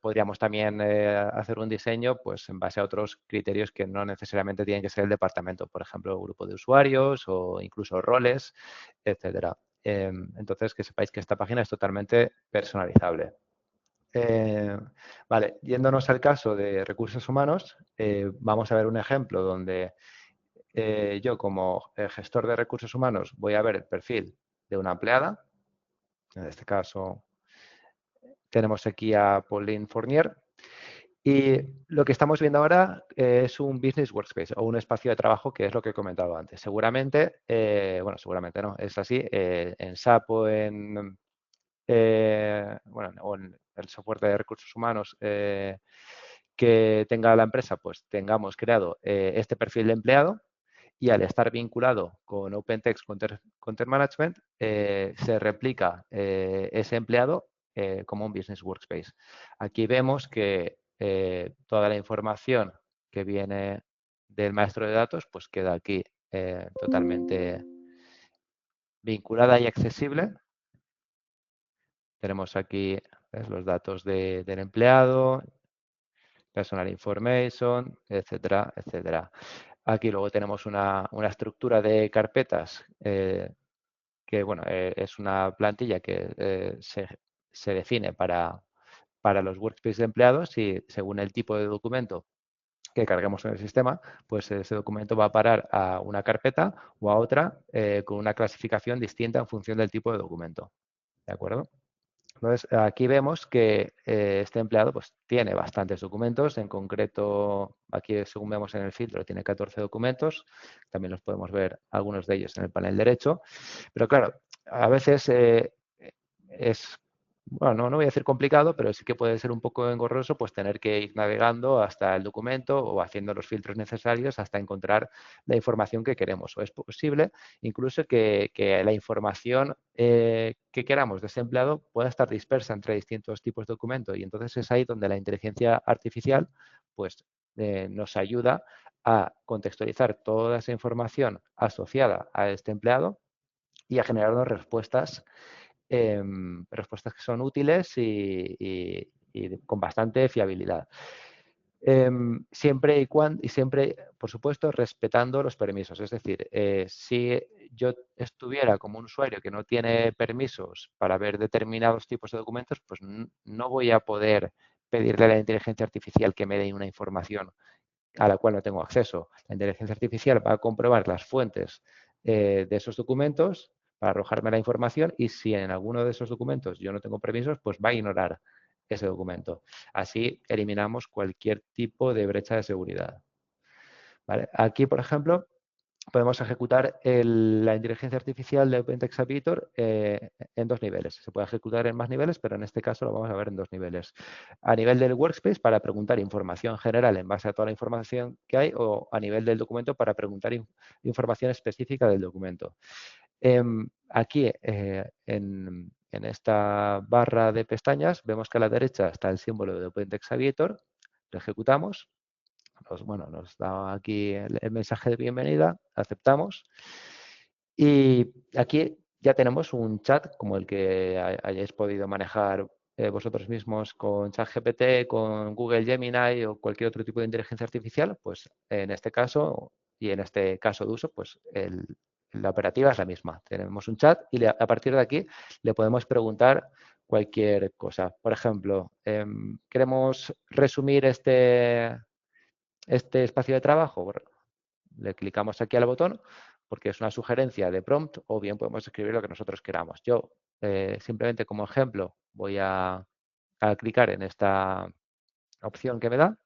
S3: podríamos también hacer un diseño pues, en base a otros criterios que no necesariamente tienen que ser el departamento, por ejemplo, grupo de usuarios o incluso roles, etcétera. Entonces, que sepáis que esta página es totalmente personalizable. Vale, yéndonos al caso de recursos humanos, vamos a ver un ejemplo donde yo como gestor de recursos humanos voy a ver el perfil de una empleada. En este caso tenemos aquí a Pauline Fournier. Y lo que estamos viendo ahora es un business workspace o un espacio de trabajo, que es lo que he comentado antes. Seguramente, bueno, seguramente no, es así, en SAP o o en el soporte de recursos humanos que tenga la empresa, pues tengamos creado este perfil de empleado, y al estar vinculado con OpenText Content Management, se replica ese empleado como un Business Workspace. Aquí vemos que toda la información que viene del maestro de datos pues queda aquí totalmente vinculada y accesible. Tenemos aquí, ¿ves?, los datos del empleado, personal information, etcétera, etcétera. Aquí luego tenemos una estructura de carpetas que, bueno, es una plantilla que se define para los workspaces de empleados, y según el tipo de documento que carguemos en el sistema, pues ese documento va a parar a una carpeta o a otra con una clasificación distinta en función del tipo de documento. ¿De acuerdo? Entonces, aquí vemos que este empleado pues, tiene bastantes documentos. En concreto, aquí según vemos en el filtro, tiene 14 documentos. También los podemos ver algunos de ellos en el panel derecho. Pero claro, a veces es, bueno, no voy a decir complicado, pero sí que puede ser un poco engorroso pues tener que ir navegando hasta el documento o haciendo los filtros necesarios hasta encontrar la información que queremos. O es posible incluso que la información que queramos de ese empleado pueda estar dispersa entre distintos tipos de documentos, y entonces es ahí donde la inteligencia artificial pues nos ayuda a contextualizar toda esa información asociada a este empleado y a generarnos respuestas que son útiles y con bastante fiabilidad. Siempre y siempre, por supuesto, respetando los permisos. Es decir, si yo estuviera como un usuario que no tiene permisos para ver determinados tipos de documentos, pues no voy a poder pedirle a la inteligencia artificial que me dé una información a la cual no tengo acceso. La inteligencia artificial va a comprobar las fuentes de esos documentos para arrojarme la información, y si en alguno de esos documentos yo no tengo permisos, pues va a ignorar ese documento. Así eliminamos cualquier tipo de brecha de seguridad. ¿Vale? Aquí, por ejemplo, podemos ejecutar la inteligencia artificial de OpenText Editor en 2 niveles. Se puede ejecutar en más niveles, pero en este caso lo vamos a ver en 2 niveles. A nivel del workspace, para preguntar información general en base a toda la información que hay, o a nivel del documento para preguntar información específica del documento. Aquí, en esta barra de pestañas, vemos que a la derecha está el símbolo de OpenText Editor. Lo ejecutamos. Nos da aquí el mensaje de bienvenida, aceptamos. Y aquí ya tenemos un chat como el que hayáis podido manejar vosotros mismos con ChatGPT, con Google Gemini o cualquier otro tipo de inteligencia artificial. Pues en este caso, y en este caso de uso, pues la operativa es la misma. Tenemos un chat y a partir de aquí le podemos preguntar cualquier cosa. Por ejemplo, queremos resumir este espacio de trabajo. Le clicamos aquí al botón porque es una sugerencia de prompt, o bien podemos escribir lo que nosotros queramos. Yo, simplemente como ejemplo, voy a clicar en esta opción que me da.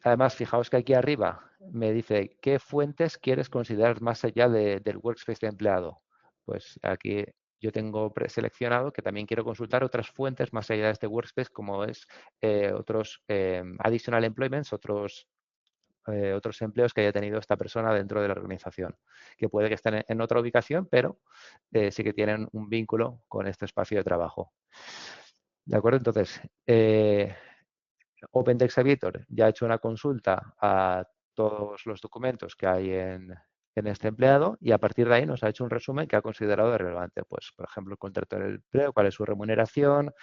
S3: Además, fijaos que aquí arriba me dice qué fuentes quieres considerar más allá del workspace de empleado. Pues aquí yo tengo preseleccionado que también quiero consultar otras fuentes más allá de este workspace, como es otros additional employments, otros empleos que haya tenido esta persona dentro de la organización, que puede que estén en otra ubicación, pero sí que tienen un vínculo con este espacio de trabajo. ¿De acuerdo? Entonces, OpenText Editor ya ha hecho una consulta a todos los documentos que hay en este empleado, y a partir de ahí nos ha hecho un resumen que ha considerado relevante. Pues, por ejemplo, el contrato del empleo, cuál es su remuneración,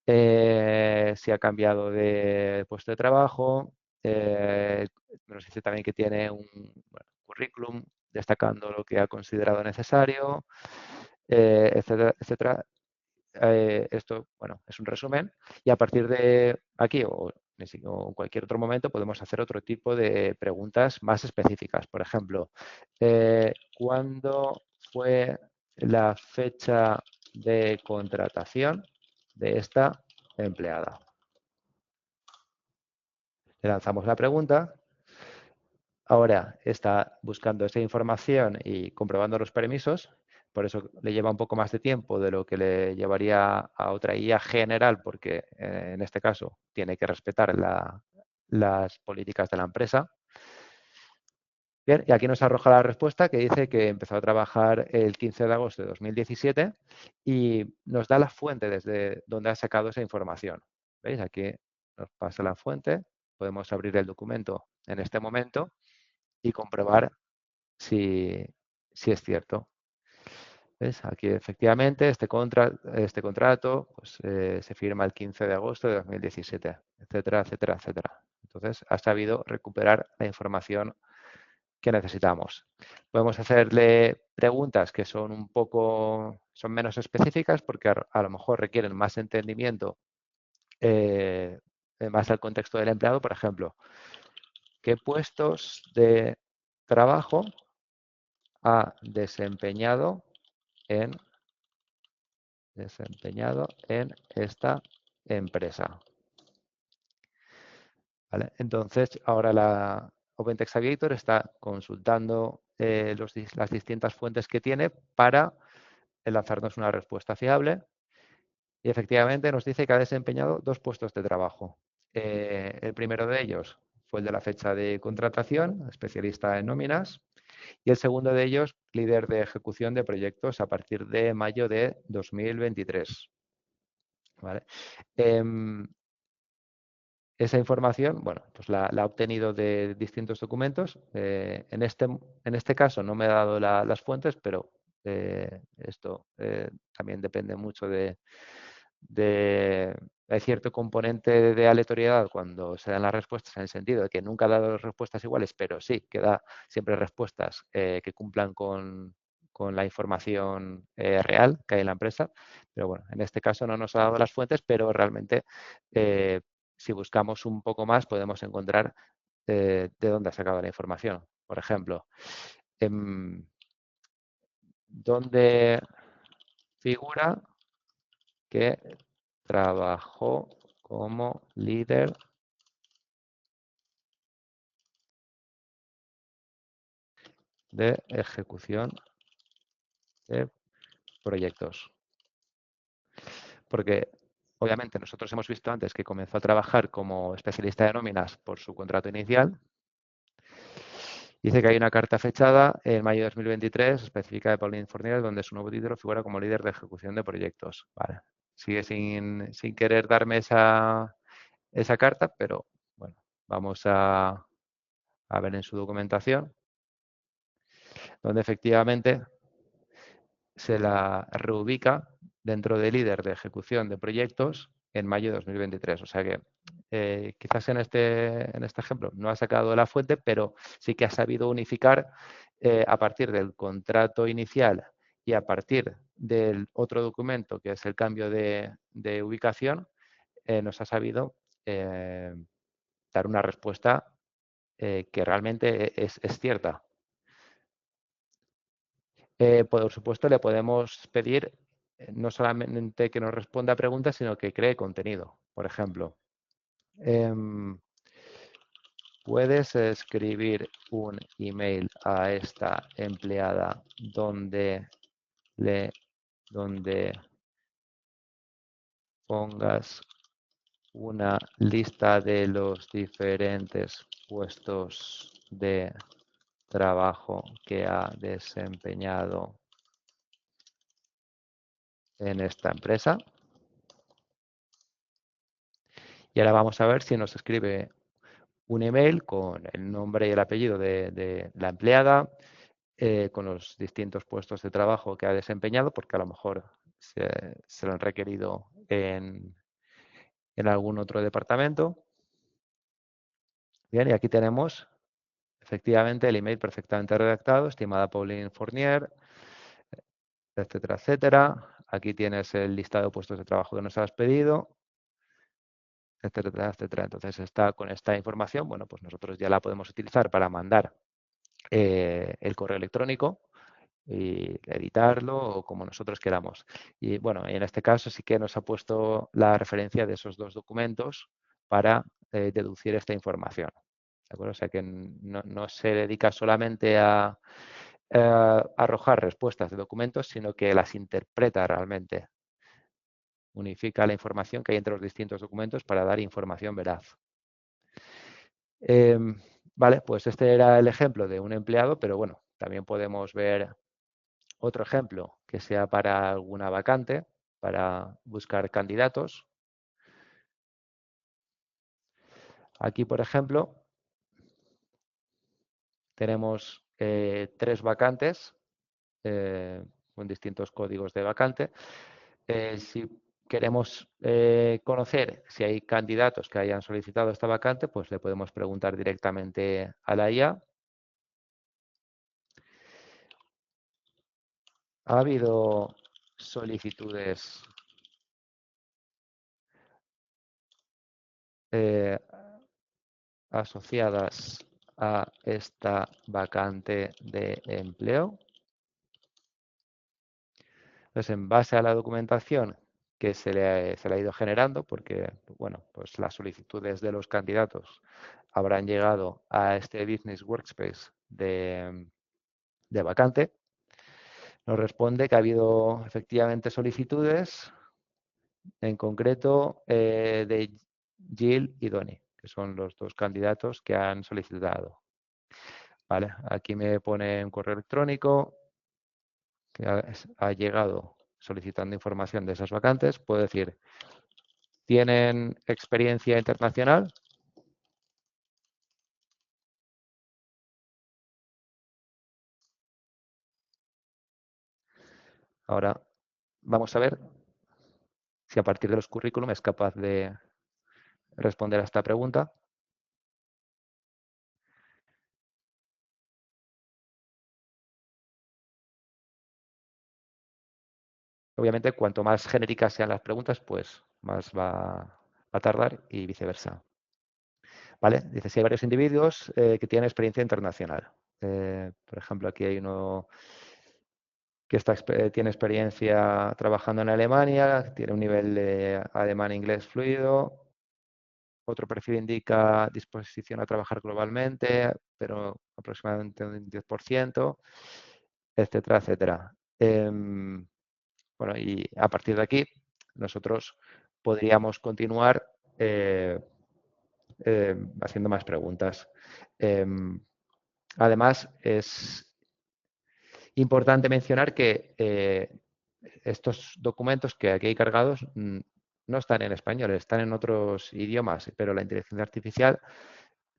S3: si ha cambiado de puesto de trabajo. Nos dice también que tiene un currículum destacando lo que ha considerado necesario, etcétera, etcétera. Esto, bueno, es un resumen, y a partir de aquí o en cualquier otro momento podemos hacer otro tipo de preguntas más específicas. Por ejemplo, ¿cuándo fue la fecha de contratación de esta empleada. Le lanzamos la pregunta. Ahora está buscando esa información y comprobando los permisos. Por eso le lleva un poco más de tiempo de lo que le llevaría a otra IA general, porque en este caso tiene que respetar las políticas de la empresa. Bien, y aquí nos arroja la respuesta que dice que empezó a trabajar el 15 de agosto de 2017 y nos da la fuente desde donde ha sacado esa información. ¿Veis? Aquí nos pasa la fuente. Podemos abrir el documento en este momento y comprobar si es cierto. ¿Ves? Aquí efectivamente este contrato pues, se firma el 15 de agosto de 2017, etcétera, etcétera, etcétera. Entonces ha sabido recuperar la información que necesitamos. Podemos hacerle preguntas que son son menos específicas porque a lo mejor requieren más entendimiento más al contexto del empleado. Por ejemplo, ¿qué puestos de trabajo ha desempeñado en esta empresa? ¿Vale? Entonces, ahora la OpenText Aviator está consultando las distintas fuentes que tiene para lanzarnos una respuesta fiable y efectivamente nos dice que ha desempeñado 2 puestos de trabajo. El primero de ellos fue el de la fecha de contratación, especialista en nóminas, y el segundo de ellos, líder de ejecución de proyectos a partir de mayo de 2023. ¿Vale? Esa información, bueno, pues la ha obtenido de distintos documentos. En este caso no me ha dado las fuentes, pero esto también depende mucho hay cierto componente de aleatoriedad cuando se dan las respuestas, en el sentido de que nunca ha dado respuestas iguales, pero sí que da siempre respuestas que cumplan con la información real que hay en la empresa. Pero bueno, en este caso no nos ha dado las fuentes, pero realmente si buscamos un poco más podemos encontrar de dónde ha sacado la información. Por ejemplo, ¿dónde figura que trabajó como líder de ejecución de proyectos? Porque obviamente nosotros hemos visto antes que comenzó a trabajar como especialista de nóminas por su contrato inicial. Dice que hay una carta fechada en mayo de 2023, específica de Pauline Fournier, donde su nuevo título figura como líder de ejecución de proyectos. Vale. Sigue sin querer darme esa carta, pero bueno, vamos a ver en su documentación, donde efectivamente se la reubica dentro de líder de ejecución de proyectos en mayo de 2023. O sea que quizás en este ejemplo no ha sacado la fuente, pero sí que ha sabido unificar a partir del contrato inicial y a partir del otro documento, que es el cambio de ubicación, nos ha sabido dar una respuesta que realmente es cierta. Por supuesto, le podemos pedir no solamente que nos responda a preguntas, sino que cree contenido. Por ejemplo, ¿puedes escribir un email a esta empleada donde pongas una lista de los diferentes puestos de trabajo que ha desempeñado en esta empresa? Y ahora vamos a ver si nos escribe un email con el nombre y el apellido de la empleada, con los distintos puestos de trabajo que ha desempeñado, porque a lo mejor se lo han requerido en algún otro departamento. Bien, y aquí tenemos efectivamente el email perfectamente redactado, estimada Pauline Fournier, etcétera, etcétera. Aquí tienes el listado de puestos de trabajo que nos has pedido, etcétera, etcétera. Entonces, con esta información, bueno, pues nosotros ya la podemos utilizar para mandar el correo electrónico y editarlo o como nosotros queramos. Y bueno, en este caso sí que nos ha puesto la referencia de esos dos documentos para deducir esta información. ¿De acuerdo? O sea que no se dedica solamente a arrojar respuestas de documentos, sino que las interpreta realmente. Unifica la información que hay entre los distintos documentos para dar información veraz. Vale, pues este era el ejemplo de un empleado, pero bueno, también podemos ver otro ejemplo que sea para alguna vacante, para buscar candidatos. Aquí, por ejemplo, tenemos 3 vacantes con distintos códigos de vacante. Si queremos conocer si hay candidatos que hayan solicitado esta vacante, pues le podemos preguntar directamente a la IA. ¿Ha habido solicitudes asociadas a esta vacante de empleo? Entonces, en base a la documentación que se le ha ido generando, porque bueno, pues las solicitudes de los candidatos habrán llegado a este Business Workspace de vacante, nos responde que ha habido efectivamente solicitudes, en concreto de Jill y Donny, que son los 2 candidatos que han solicitado. Vale, aquí me pone un correo electrónico que ha llegado solicitando información de esas vacantes. Puedo decir, ¿tienen experiencia internacional? Ahora vamos a ver si a partir de los currículum es capaz de responder a esta pregunta. Obviamente, cuanto más genéricas sean las preguntas, pues más va a tardar y viceversa. ¿Vale? Dice, si hay varios individuos que tienen experiencia internacional. Por ejemplo, aquí hay uno que tiene experiencia trabajando en Alemania, tiene un nivel de alemán-inglés fluido. Otro perfil indica disposición a trabajar globalmente, pero aproximadamente un 10%, etcétera, etcétera. Bueno, y a partir de aquí, nosotros podríamos continuar haciendo más preguntas. Además, es importante mencionar que estos documentos que aquí hay cargados no están en español, están en otros idiomas, pero la inteligencia artificial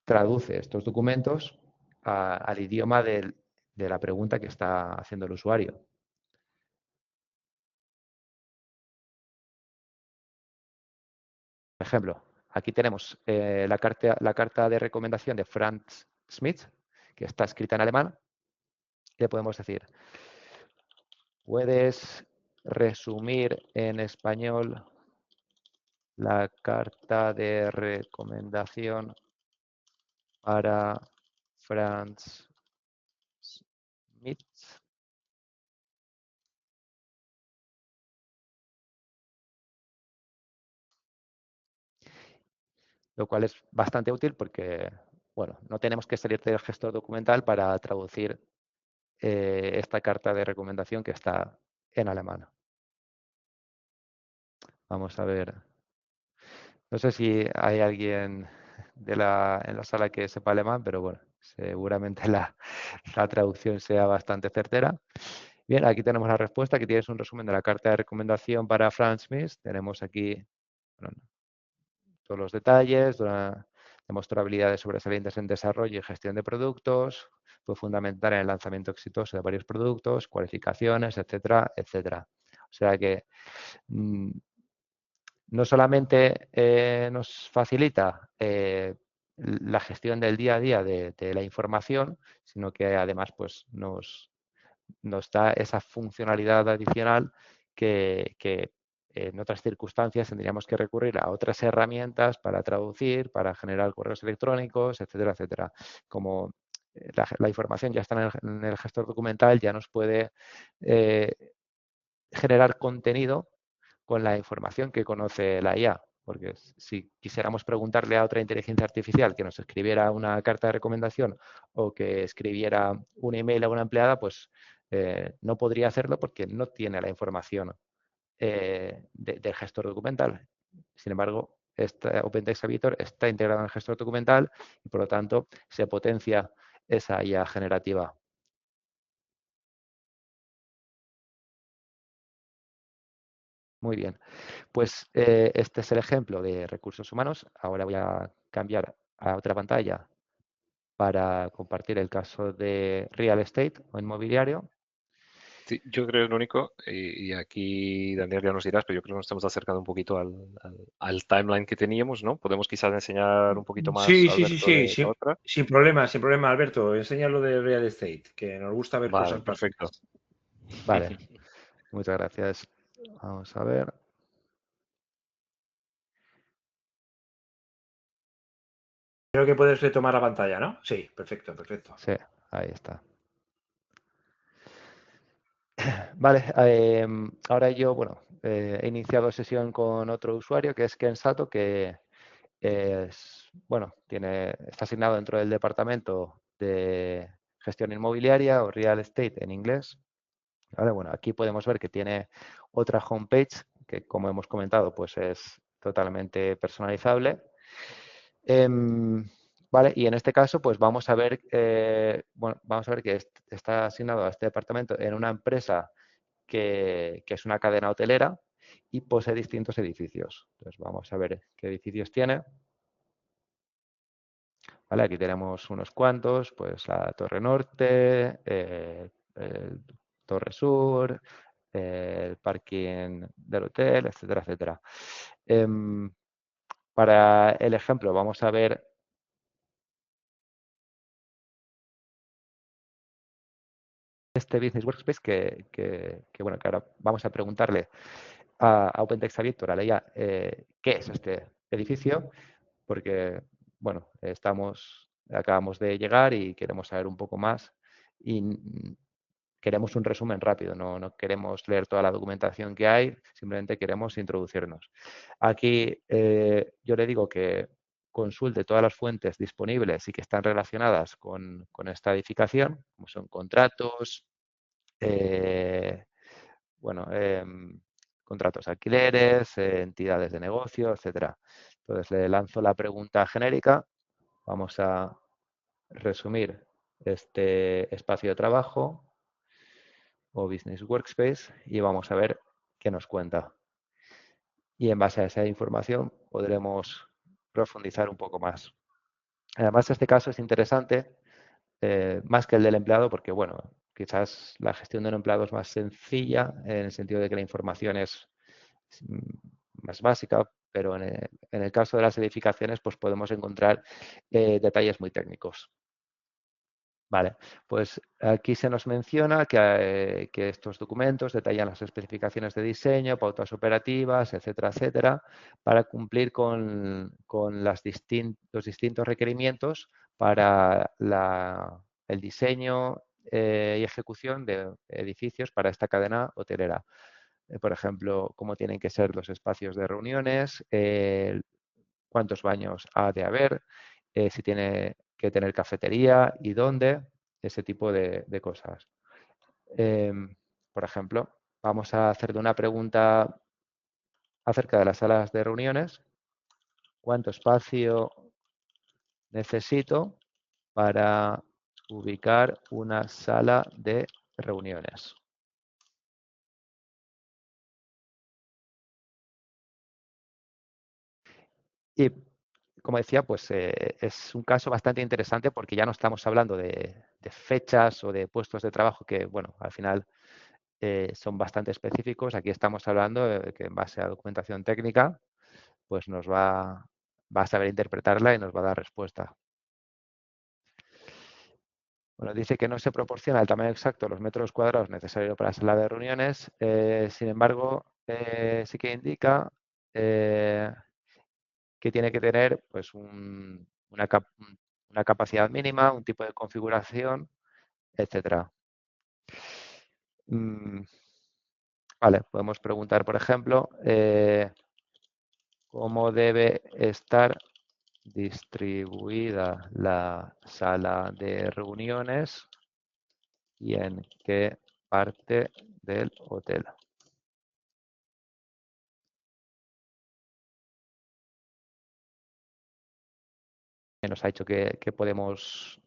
S3: traduce estos documentos al idioma de la pregunta que está haciendo el usuario. Por ejemplo, aquí tenemos la carta de recomendación de Franz Smith, que está escrita en alemán. Le podemos decir, ¿puedes resumir en español la carta de recomendación para Franz Smith? Lo cual es bastante útil porque, bueno, no tenemos que salir del gestor documental para traducir esta carta de recomendación que está en alemán. Vamos a ver. No sé si hay alguien en la sala que sepa alemán, pero bueno, seguramente la traducción sea bastante certera. Bien, aquí tenemos la respuesta. Aquí tienes un resumen de la carta de recomendación para Franz Smith. Tenemos aquí bueno, todos los detalles, demostró habilidades sobresalientes en desarrollo y gestión de productos, fue fundamental en el lanzamiento exitoso de varios productos, cualificaciones, etcétera, etcétera. O sea que no solamente nos facilita la gestión del día a día de la información, sino que además pues, nos da esa funcionalidad adicional que en otras circunstancias tendríamos que recurrir a otras herramientas para traducir, para generar correos electrónicos, etcétera, etcétera. Como la información ya está en el gestor documental, ya nos puede generar contenido con la información que conoce la IA. Porque si quisiéramos preguntarle a otra inteligencia artificial que nos escribiera una carta de recomendación o que escribiera un email a una empleada, pues no podría hacerlo porque no tiene la información del gestor documental. Sin embargo, OpenText Editor está integrado en el gestor documental y, por lo tanto, se potencia esa IA generativa. Muy bien. Pues este es el ejemplo de recursos humanos. Ahora voy a cambiar a otra pantalla para compartir el caso de real estate o inmobiliario.
S2: Sí, yo creo que es lo único, y aquí Daniel ya nos dirás, pero yo creo que nos estamos acercando un poquito al timeline que teníamos, ¿no? Podemos quizás enseñar un poquito más,
S1: Sí, sí, sí,
S2: Alberto,
S1: sí,
S2: de la
S1: sí,
S2: otra.
S1: sin problema, Alberto. Enséñalo de real estate, que nos gusta ver
S2: Vale,
S1: cosas
S2: perfecto.
S1: prácticas.
S3: Vale, muchas gracias. Vamos a ver.
S1: Creo que puedes retomar la pantalla, ¿no? Sí, perfecto, perfecto.
S3: Sí, ahí está. Vale, ahora yo, bueno, he iniciado sesión con otro usuario que es Ken Sato, que bueno, está asignado dentro del departamento de gestión inmobiliaria o real estate en inglés. Vale, bueno, aquí podemos ver que tiene otra homepage que, como hemos comentado, pues es totalmente personalizable. Vale, y en este caso, pues vamos a ver, bueno, vamos a ver que está asignado a este departamento en una empresa que es una cadena hotelera y posee distintos edificios. Entonces, vamos a ver qué edificios tiene. Vale, aquí tenemos unos cuantos, pues la Torre Norte, el Torre Sur, el parking del hotel, etcétera, etcétera. Para el ejemplo, vamos a ver este Business Workspace bueno, que ahora vamos a preguntarle a OpenText Editor, a la IA, qué es este edificio, porque, bueno, acabamos de llegar y queremos saber un poco más y queremos un resumen rápido, no queremos leer toda la documentación que hay, simplemente queremos introducirnos. Aquí yo le digo que consulte todas las fuentes disponibles y que están relacionadas con esta edificación, como son contratos, eh, bueno, contratos de alquileres, entidades de negocio, etcétera. Entonces le lanzo la pregunta genérica. Vamos a resumir este espacio de trabajo o Business Workspace y vamos a ver qué nos cuenta. Y en base a esa información podremos profundizar un poco más. Además, este caso es interesante, más que el del empleado, porque, bueno, quizás la gestión de un empleado es más sencilla en el sentido de que la información es mm, más básica, pero en el caso de las edificaciones, pues podemos encontrar detalles muy técnicos. Vale, pues aquí se nos menciona que estos documentos detallan las especificaciones de diseño, pautas operativas, etcétera, etcétera, para cumplir con los distintos requerimientos para el diseño y ejecución de edificios para esta cadena hotelera. Por ejemplo, cómo tienen que ser los espacios de reuniones, cuántos baños ha de haber, si tiene que tener cafetería y dónde, ese tipo de cosas. Por ejemplo, vamos a hacerle una pregunta acerca de las salas de reuniones. ¿Cuánto espacio necesito para ubicar una sala de reuniones? Y como decía, pues es un caso bastante interesante porque ya no estamos hablando de fechas o de puestos de trabajo que, bueno, al final son bastante específicos. Aquí estamos hablando de que en base a documentación técnica, pues va a saber interpretarla y nos va a dar respuesta. Bueno, dice que no se proporciona el tamaño exacto de los metros cuadrados necesarios para la sala de reuniones. Sin embargo, sí que indica que tiene que tener pues una una capacidad mínima, un tipo de configuración, etcétera. Vale, podemos preguntar, por ejemplo, cómo debe estar distribuida la sala de reuniones y en qué parte del hotel. Nos ha dicho que podemos,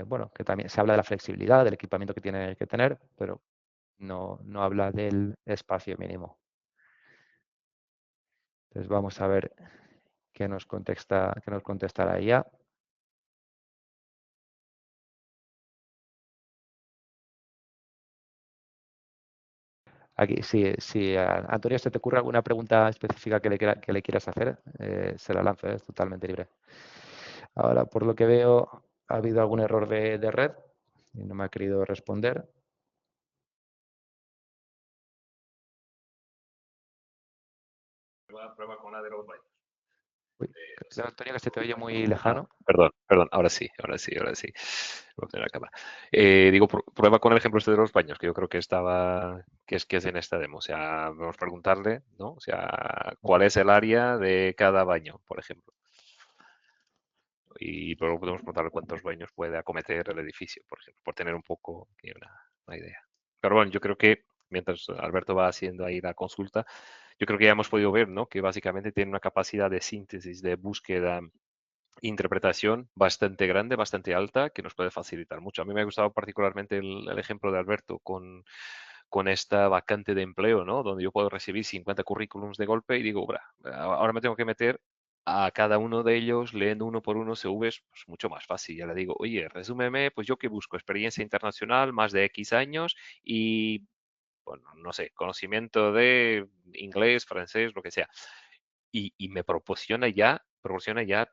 S3: bueno, que también se habla de la flexibilidad, del equipamiento que tiene que tener, pero no habla del espacio mínimo. Entonces vamos a ver qué nos contesta la IA. Aquí, si Antonio, ¿se te ocurre alguna pregunta específica que le quieras hacer? Se la lanzo, es totalmente libre. Ahora, por lo que veo, ha habido algún error de red y no me ha querido responder.
S2: Prueba con la de los baños.
S3: Uy, creo, Antonio, que se te oye muy lejano.
S2: Perdón, ahora sí. Voy a poner la cámara. Digo, prueba con el ejemplo este de los baños, que yo creo que es en esta demo. O sea, vamos a preguntarle, ¿no? O sea, ¿cuál es el área de cada baño, por ejemplo? Y luego podemos preguntarle cuántos baños puede acometer el edificio, por ejemplo, por tener un poco aquí una idea. Pero bueno, yo creo que mientras Alberto va haciendo ahí la consulta, yo creo que ya hemos podido ver, ¿no? Que básicamente tiene una capacidad de síntesis, de búsqueda, interpretación bastante grande, bastante alta, que nos puede facilitar mucho. A mí me ha gustado particularmente el ejemplo de Alberto con esta vacante de empleo, ¿no? Donde yo puedo recibir 50 currículums de golpe y digo, ahora me tengo que meter a cada uno de ellos leyendo uno por uno CVs, pues mucho más fácil. Ya le digo, oye, resúmeme, pues yo que busco experiencia internacional, más de X años y, bueno, no sé, conocimiento de inglés, francés, lo que sea. Y me proporciona ya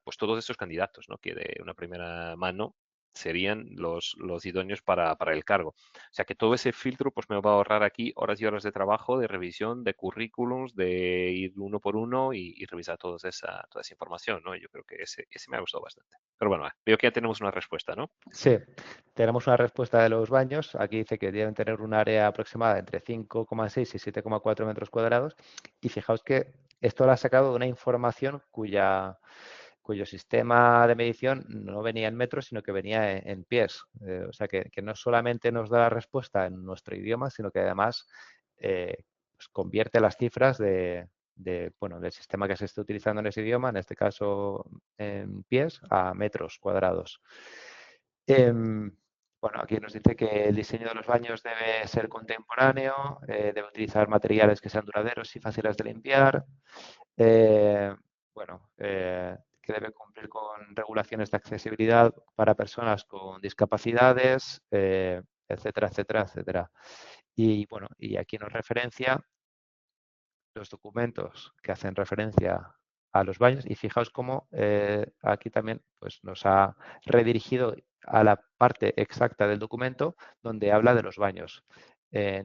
S2: pues todos estos candidatos, ¿no? Que de una primera mano serían los idóneos para el cargo. O sea que todo ese filtro pues me va a ahorrar aquí horas y horas de trabajo, de revisión, de currículums, de ir uno por uno y revisar toda esa información, ¿no? Yo creo que ese me ha gustado bastante. Pero bueno, veo que ya tenemos una respuesta, ¿no?
S3: Sí, tenemos una respuesta de los baños. Aquí dice que deben tener un área aproximada entre 5,6 y 7,4 metros cuadrados. Y fijaos que esto lo ha sacado de una información cuyo sistema de medición no venía en metros, sino que venía en pies. O sea, que no solamente nos da la respuesta en nuestro idioma, sino que además pues convierte las cifras bueno, del sistema que se está utilizando en ese idioma, en este caso en pies, a metros cuadrados. Bueno, aquí nos dice que el diseño de los baños debe ser contemporáneo, debe utilizar materiales que sean duraderos y fáciles de limpiar. Bueno, que debe cumplir con regulaciones de accesibilidad para personas con discapacidades, etcétera, etcétera, etcétera. Y bueno, y aquí nos referencia los documentos que hacen referencia a los baños y fijaos cómo aquí también pues, nos ha redirigido a la parte exacta del documento donde habla de los baños.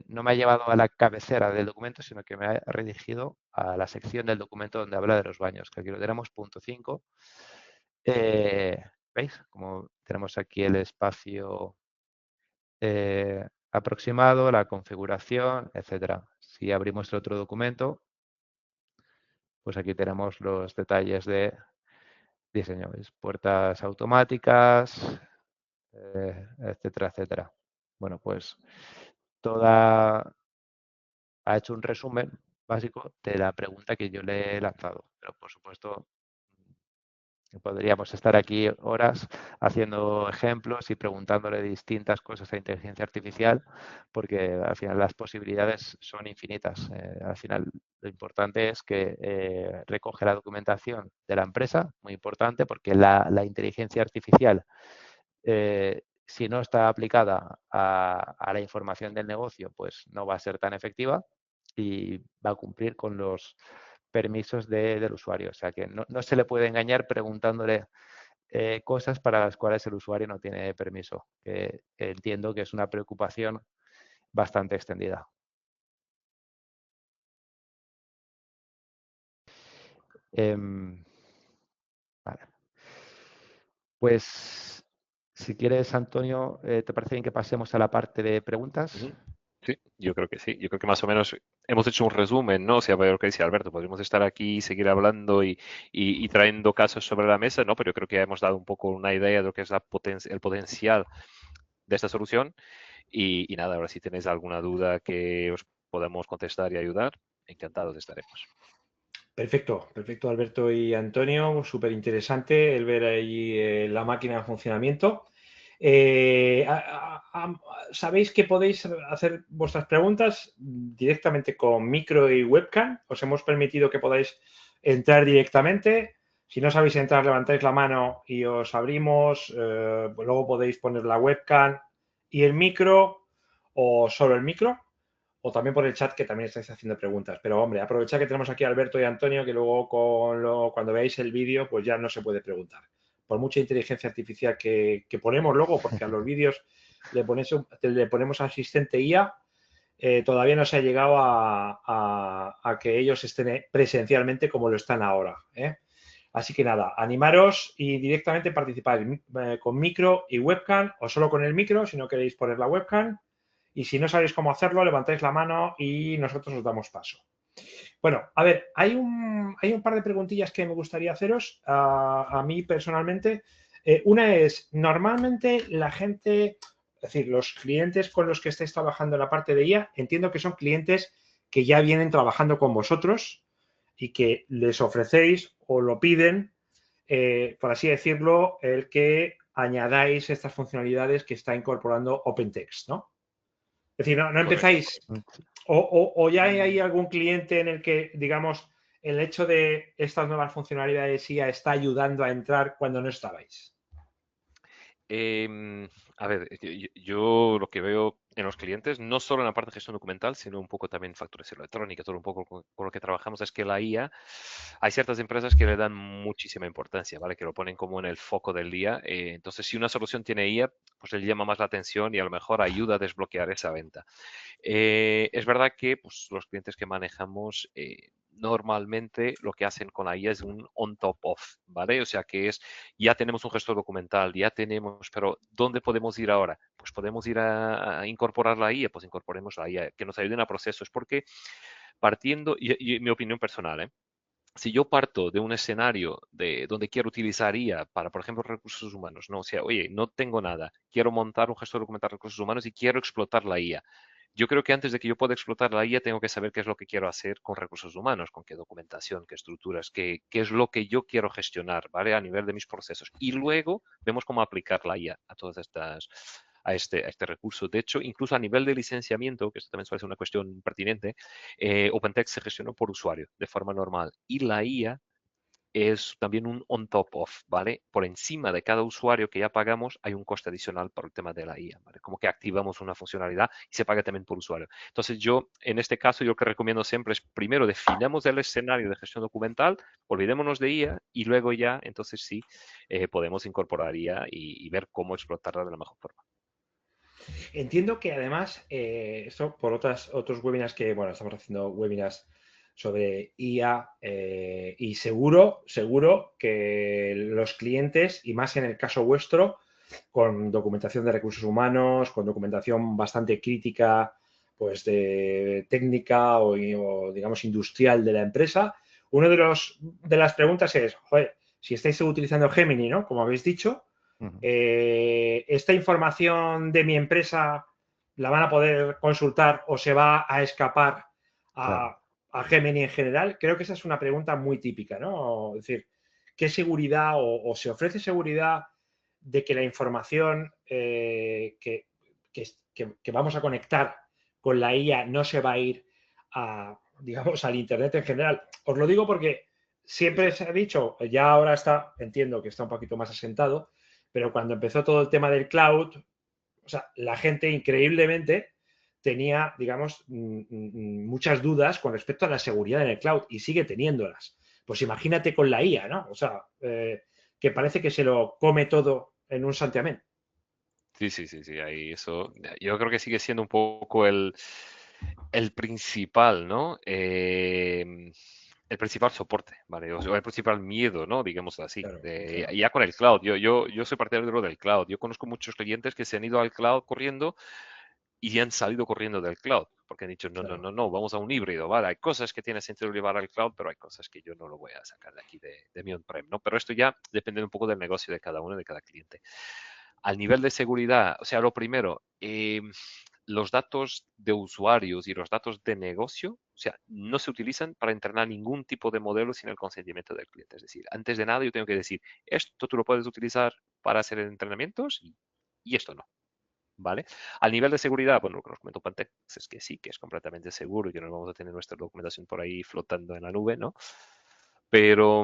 S3: No me ha llevado a la cabecera del documento, sino que me ha redirigido a la sección del documento donde habla de los baños, que aquí lo tenemos, punto 5. ¿Veis? Como tenemos aquí el espacio aproximado, la configuración, etcétera. Si abrimos el otro documento, pues aquí tenemos los detalles de diseño, ¿veis? Puertas automáticas, etcétera, etcétera. Bueno, pues ha hecho un resumen básico de la pregunta que yo le he lanzado, pero por supuesto podríamos estar aquí horas haciendo ejemplos y preguntándole distintas cosas a inteligencia artificial, porque al final las posibilidades son infinitas. Al final lo importante es que recoge la documentación de la empresa, muy importante, porque la inteligencia artificial, si no está aplicada a la información del negocio, pues no va a ser tan efectiva y va a cumplir con los permisos del usuario. O sea que no se le puede engañar preguntándole cosas para las cuales el usuario no tiene permiso. Entiendo que es una preocupación bastante extendida. Vale. Pues, si quieres, Antonio, ¿te parece bien que pasemos a la parte de preguntas?
S2: Ujú. Sí, yo creo que sí. Yo creo que más o menos hemos hecho un resumen, ¿no? O sea, lo que decía Alberto, podríamos estar aquí y seguir hablando y trayendo casos sobre la mesa, ¿no? Pero yo creo que ya hemos dado un poco una idea de lo que es el potencial de esta solución. Y nada, ahora si tenéis alguna duda que os podamos contestar y ayudar, encantados estaremos.
S1: Perfecto, perfecto, Alberto y Antonio. Súper interesante el ver ahí la máquina en funcionamiento. Sabéis que podéis hacer vuestras preguntas directamente con micro y webcam. Os hemos permitido que podáis entrar directamente. Si no sabéis entrar, levantáis la mano y os abrimos. Pues luego podéis poner la webcam y el micro o solo el micro o también por el chat que también estáis haciendo preguntas. Pero hombre, aprovechad que tenemos aquí a Alberto y a Antonio, que luego cuando veáis el vídeo, pues ya no se puede preguntar. Por mucha inteligencia artificial que ponemos luego, porque a los vídeos le ponemos asistente IA, todavía no se ha llegado a que ellos estén presencialmente como lo están ahora. Así que nada, animaros y directamente participar con micro y webcam o solo con el micro si no queréis poner la webcam. Y si no sabéis cómo hacerlo, levantáis la mano y nosotros os damos paso. Bueno, a ver, hay un par de preguntillas que me gustaría haceros a mí personalmente. Una es, normalmente la gente, es decir, los clientes con los que estáis trabajando en la parte de IA, entiendo que son clientes que ya vienen trabajando con vosotros y que les ofrecéis o lo piden, por así decirlo, el que añadáis estas funcionalidades que está incorporando OpenText, ¿no? Es decir, no
S2: Correcto.
S1: empezáis o ya hay algún cliente en el que, digamos, el hecho de estas nuevas funcionalidades IA está ayudando a entrar cuando no estabais.
S2: Em, a ver, yo lo que veo en los clientes, no solo en la parte de gestión documental, sino un poco también facturación electrónica, todo un poco con lo que trabajamos, es que la IA, hay ciertas empresas que le dan muchísima importancia, ¿vale? Que lo ponen como en el foco del día. Entonces, si una solución tiene IA, pues le llama más la atención y a lo mejor ayuda a desbloquear esa venta. Es verdad que pues, los clientes que manejamos normalmente lo que hacen con la IA es un on top of, ¿vale? O sea que es, ya tenemos un gestor documental, ya tenemos, pero ¿dónde podemos ir ahora? Pues podemos ir a incorporar la IA, pues incorporemos la IA, que nos ayuden a procesos, porque partiendo, y mi opinión personal, ¿eh? Si yo parto de un escenario de donde quiero utilizar IA para, por ejemplo, recursos humanos, ¿no? O sea, oye, no tengo nada, quiero montar un gestor documental de recursos humanos y quiero explotar la IA. Yo creo que antes de que yo pueda explotar la IA, tengo que saber qué es lo que quiero hacer con recursos humanos, con qué documentación, qué estructuras, qué es lo que yo quiero gestionar, ¿vale? A nivel de mis procesos. Y luego vemos cómo aplicar la IA a todas estas, a este recurso. De hecho, incluso a nivel de licenciamiento, que esto también suele ser una cuestión pertinente, OpenText se gestionó por usuario de forma normal y la IA es también un on top of, ¿vale? Por encima de cada usuario que ya pagamos hay un coste adicional por el tema de la IA, ¿vale? Como que activamos una funcionalidad y se paga también por usuario. Entonces yo, en este caso, yo lo que recomiendo siempre es primero definamos el escenario de gestión documental, olvidémonos de IA y luego ya, entonces sí, podemos incorporar IA y ver cómo explotarla de la mejor forma.
S1: Entiendo que además, esto por otros webinars que, bueno, estamos haciendo webinars sobre IA y seguro que los clientes, y más en el caso vuestro, con documentación de recursos humanos, con documentación bastante crítica, pues de técnica o digamos industrial de la empresa, una de las preguntas es, joder, si estáis utilizando Gemini, ¿no? Como habéis dicho,
S3: Ujú.
S1: esta información de mi empresa la van a poder consultar o se va a escapar
S3: Claro.
S1: a Gemini en general. Creo que esa es una pregunta muy típica, ¿no? Es decir, ¿qué seguridad o se ofrece seguridad de que la información que vamos a conectar con la IA no se va a ir digamos, al Internet en general? Os lo digo porque
S2: Sí, sí.
S1: siempre se ha dicho, ya ahora está, entiendo que está un poquito más asentado, pero cuando empezó todo el tema del cloud, o sea, la gente increíblemente tenía, digamos, muchas dudas con respecto a la seguridad en el cloud y sigue teniéndolas. Pues imagínate con la IA, ¿no? O sea, que parece que se lo come todo en un santiamén.
S2: Sí, sí, sí, sí, ahí eso, yo creo que sigue siendo un poco el principal, ¿no? el principal soporte, ¿vale? O sea, el principal miedo, ¿no? Digamos así.
S1: Claro, claro.
S2: Ya con el cloud, yo soy partidario del cloud. Yo conozco muchos clientes que se han ido al cloud corriendo y han salido corriendo del cloud, porque han dicho, no, no,
S1: Claro.
S2: no, no, vamos a un híbrido, ¿vale? Hay cosas que tiene sentido llevar al cloud, pero hay cosas que yo no lo voy a sacar de aquí de mi on-prem, ¿no? Pero esto ya depende un poco del negocio de cada uno, de cada cliente. Al nivel de seguridad, o sea, lo primero, los datos de usuarios y los datos de negocio, o sea, no se utilizan para entrenar ningún tipo de modelo sin el consentimiento del cliente. Es decir, antes de nada yo tengo que decir, esto tú lo puedes utilizar para hacer entrenamientos y esto no. ¿Vale? Al nivel de seguridad, bueno, lo que nos comentó Pantex es que sí, que es completamente seguro y que no vamos a tener nuestra documentación por ahí flotando en la nube, ¿no? Pero,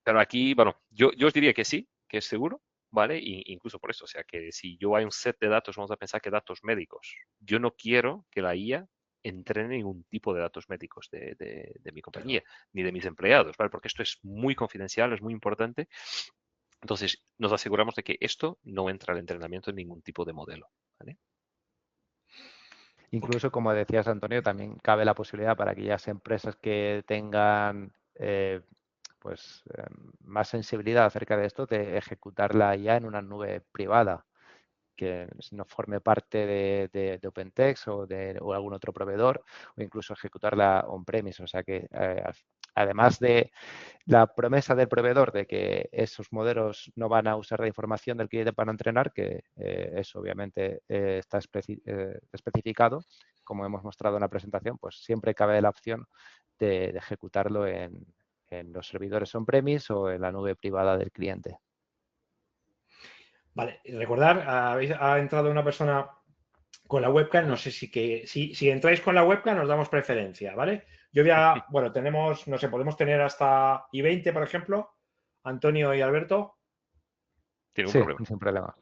S2: pero aquí, bueno, yo os diría que sí, que es seguro, ¿vale? Incluso por eso, o sea, que si yo hay un set de datos, vamos a pensar que datos médicos, yo no quiero que la IA entrene ningún tipo de datos médicos de mi
S1: Claro.
S2: compañía, ni de mis empleados, ¿vale? Porque esto es muy confidencial, es muy importante. Entonces, nos aseguramos de que esto no entra al entrenamiento en ningún tipo de modelo, ¿vale?
S1: Ok.
S3: Incluso, como decías, Antonio, también cabe la posibilidad para aquellas empresas que tengan pues más sensibilidad acerca de esto, de ejecutarla ya en una nube privada, que no forme parte de OpenText o algún otro proveedor, o incluso ejecutarla on-premise. O sea que, además de la promesa del proveedor de que esos modelos no van a usar la información del cliente para entrenar, que eso obviamente está especificado, como hemos mostrado en la presentación, pues siempre cabe la opción de ejecutarlo en los servidores on-premise o en la nube privada del cliente.
S1: Vale, y recordar, ha entrado una persona con la webcam, no sé si entráis con la webcam nos damos preferencia, ¿vale? Yo voy a, bueno, tenemos, no sé, podemos tener hasta i20, por ejemplo, Antonio y Alberto.
S2: Tiene un
S3: Sí,
S2: problema.
S3: sin problema.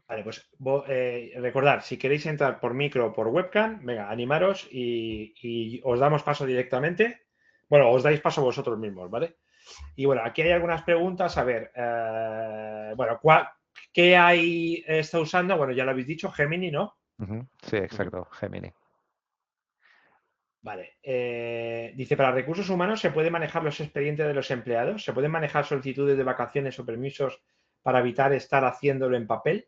S1: Vale, pues recordar, si queréis entrar por micro o por webcam, venga, animaros y os damos paso directamente. Bueno, os dais paso vosotros mismos, ¿vale? Y bueno, aquí hay algunas preguntas. A ver, bueno, ¿qué hay, está usando? Bueno, ya lo habéis dicho, Gemini, ¿no?
S3: Sí,
S2: Ujú.
S3: exacto, Gemini.
S1: Vale. Dice, para recursos humanos se puede manejar los expedientes de los empleados, se pueden manejar solicitudes de vacaciones o permisos para evitar estar haciéndolo en papel.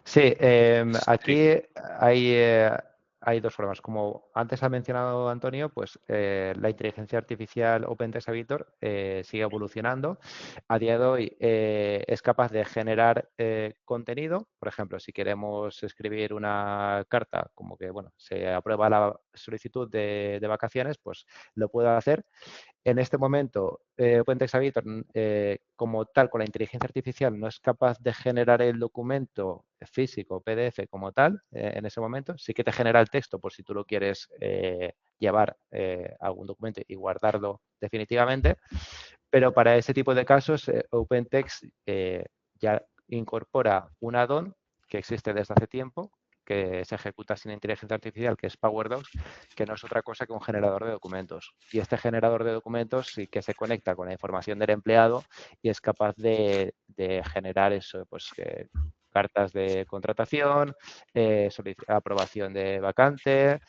S3: Sí,
S2: Sí,
S3: aquí hay, hay dos formas. Como antes ha mencionado Antonio, pues la inteligencia artificial OpenText Editor sigue evolucionando. A día de hoy es capaz de generar contenido. Por ejemplo, si queremos escribir una carta, como que bueno, se aprueba la solicitud de vacaciones, pues lo puedo hacer. En este momento, OpenText Editor, como tal, con la inteligencia artificial, no es capaz de generar el documento físico, PDF, como tal, en ese momento. Sí que te genera el texto por si tú lo quieres llevar a algún documento y guardarlo definitivamente. Pero para ese tipo de casos, OpenText ya incorpora un add-on que existe desde hace tiempo, que se ejecuta sin inteligencia artificial, que es PowerDocs, que no es otra cosa que un generador de documentos. Y este generador de documentos sí que se conecta con la información del empleado y es capaz de generar eso, pues cartas de contratación, aprobación de vacante,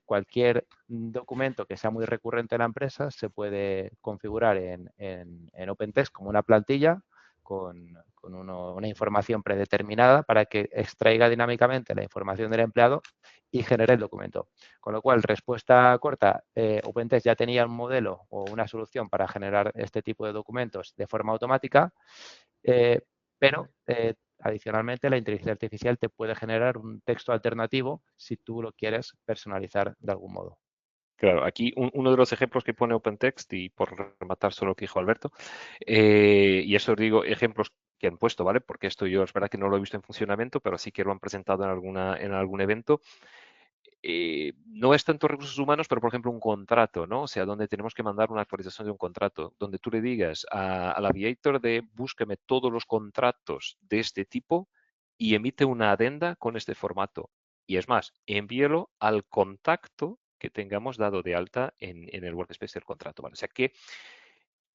S3: cualquier documento que sea muy recurrente en la empresa se puede configurar en OpenText como una plantilla con una información predeterminada para que extraiga dinámicamente la información del empleado y genere el documento. Con lo cual, respuesta corta, OpenText ya tenía un modelo o una solución para generar este tipo de documentos de forma automática, pero adicionalmente la inteligencia artificial te puede generar un texto alternativo si tú lo quieres personalizar de algún modo.
S2: claro. Aquí uno de los ejemplos que pone OpenText, y por rematar solo lo que dijo Alberto, y eso os digo ejemplos que han puesto, ¿vale? Porque esto yo es verdad que no lo he visto en funcionamiento, pero sí que lo han presentado en algún evento. No es tanto recursos humanos, pero por ejemplo un contrato, ¿no? O sea, donde tenemos que mandar una actualización de un contrato, donde tú le digas al aviator de búsqueme todos los contratos de este tipo y emite una adenda con este formato. Y es más, envíelo al contacto que tengamos dado de alta en el workspace del contrato, ¿vale? O sea que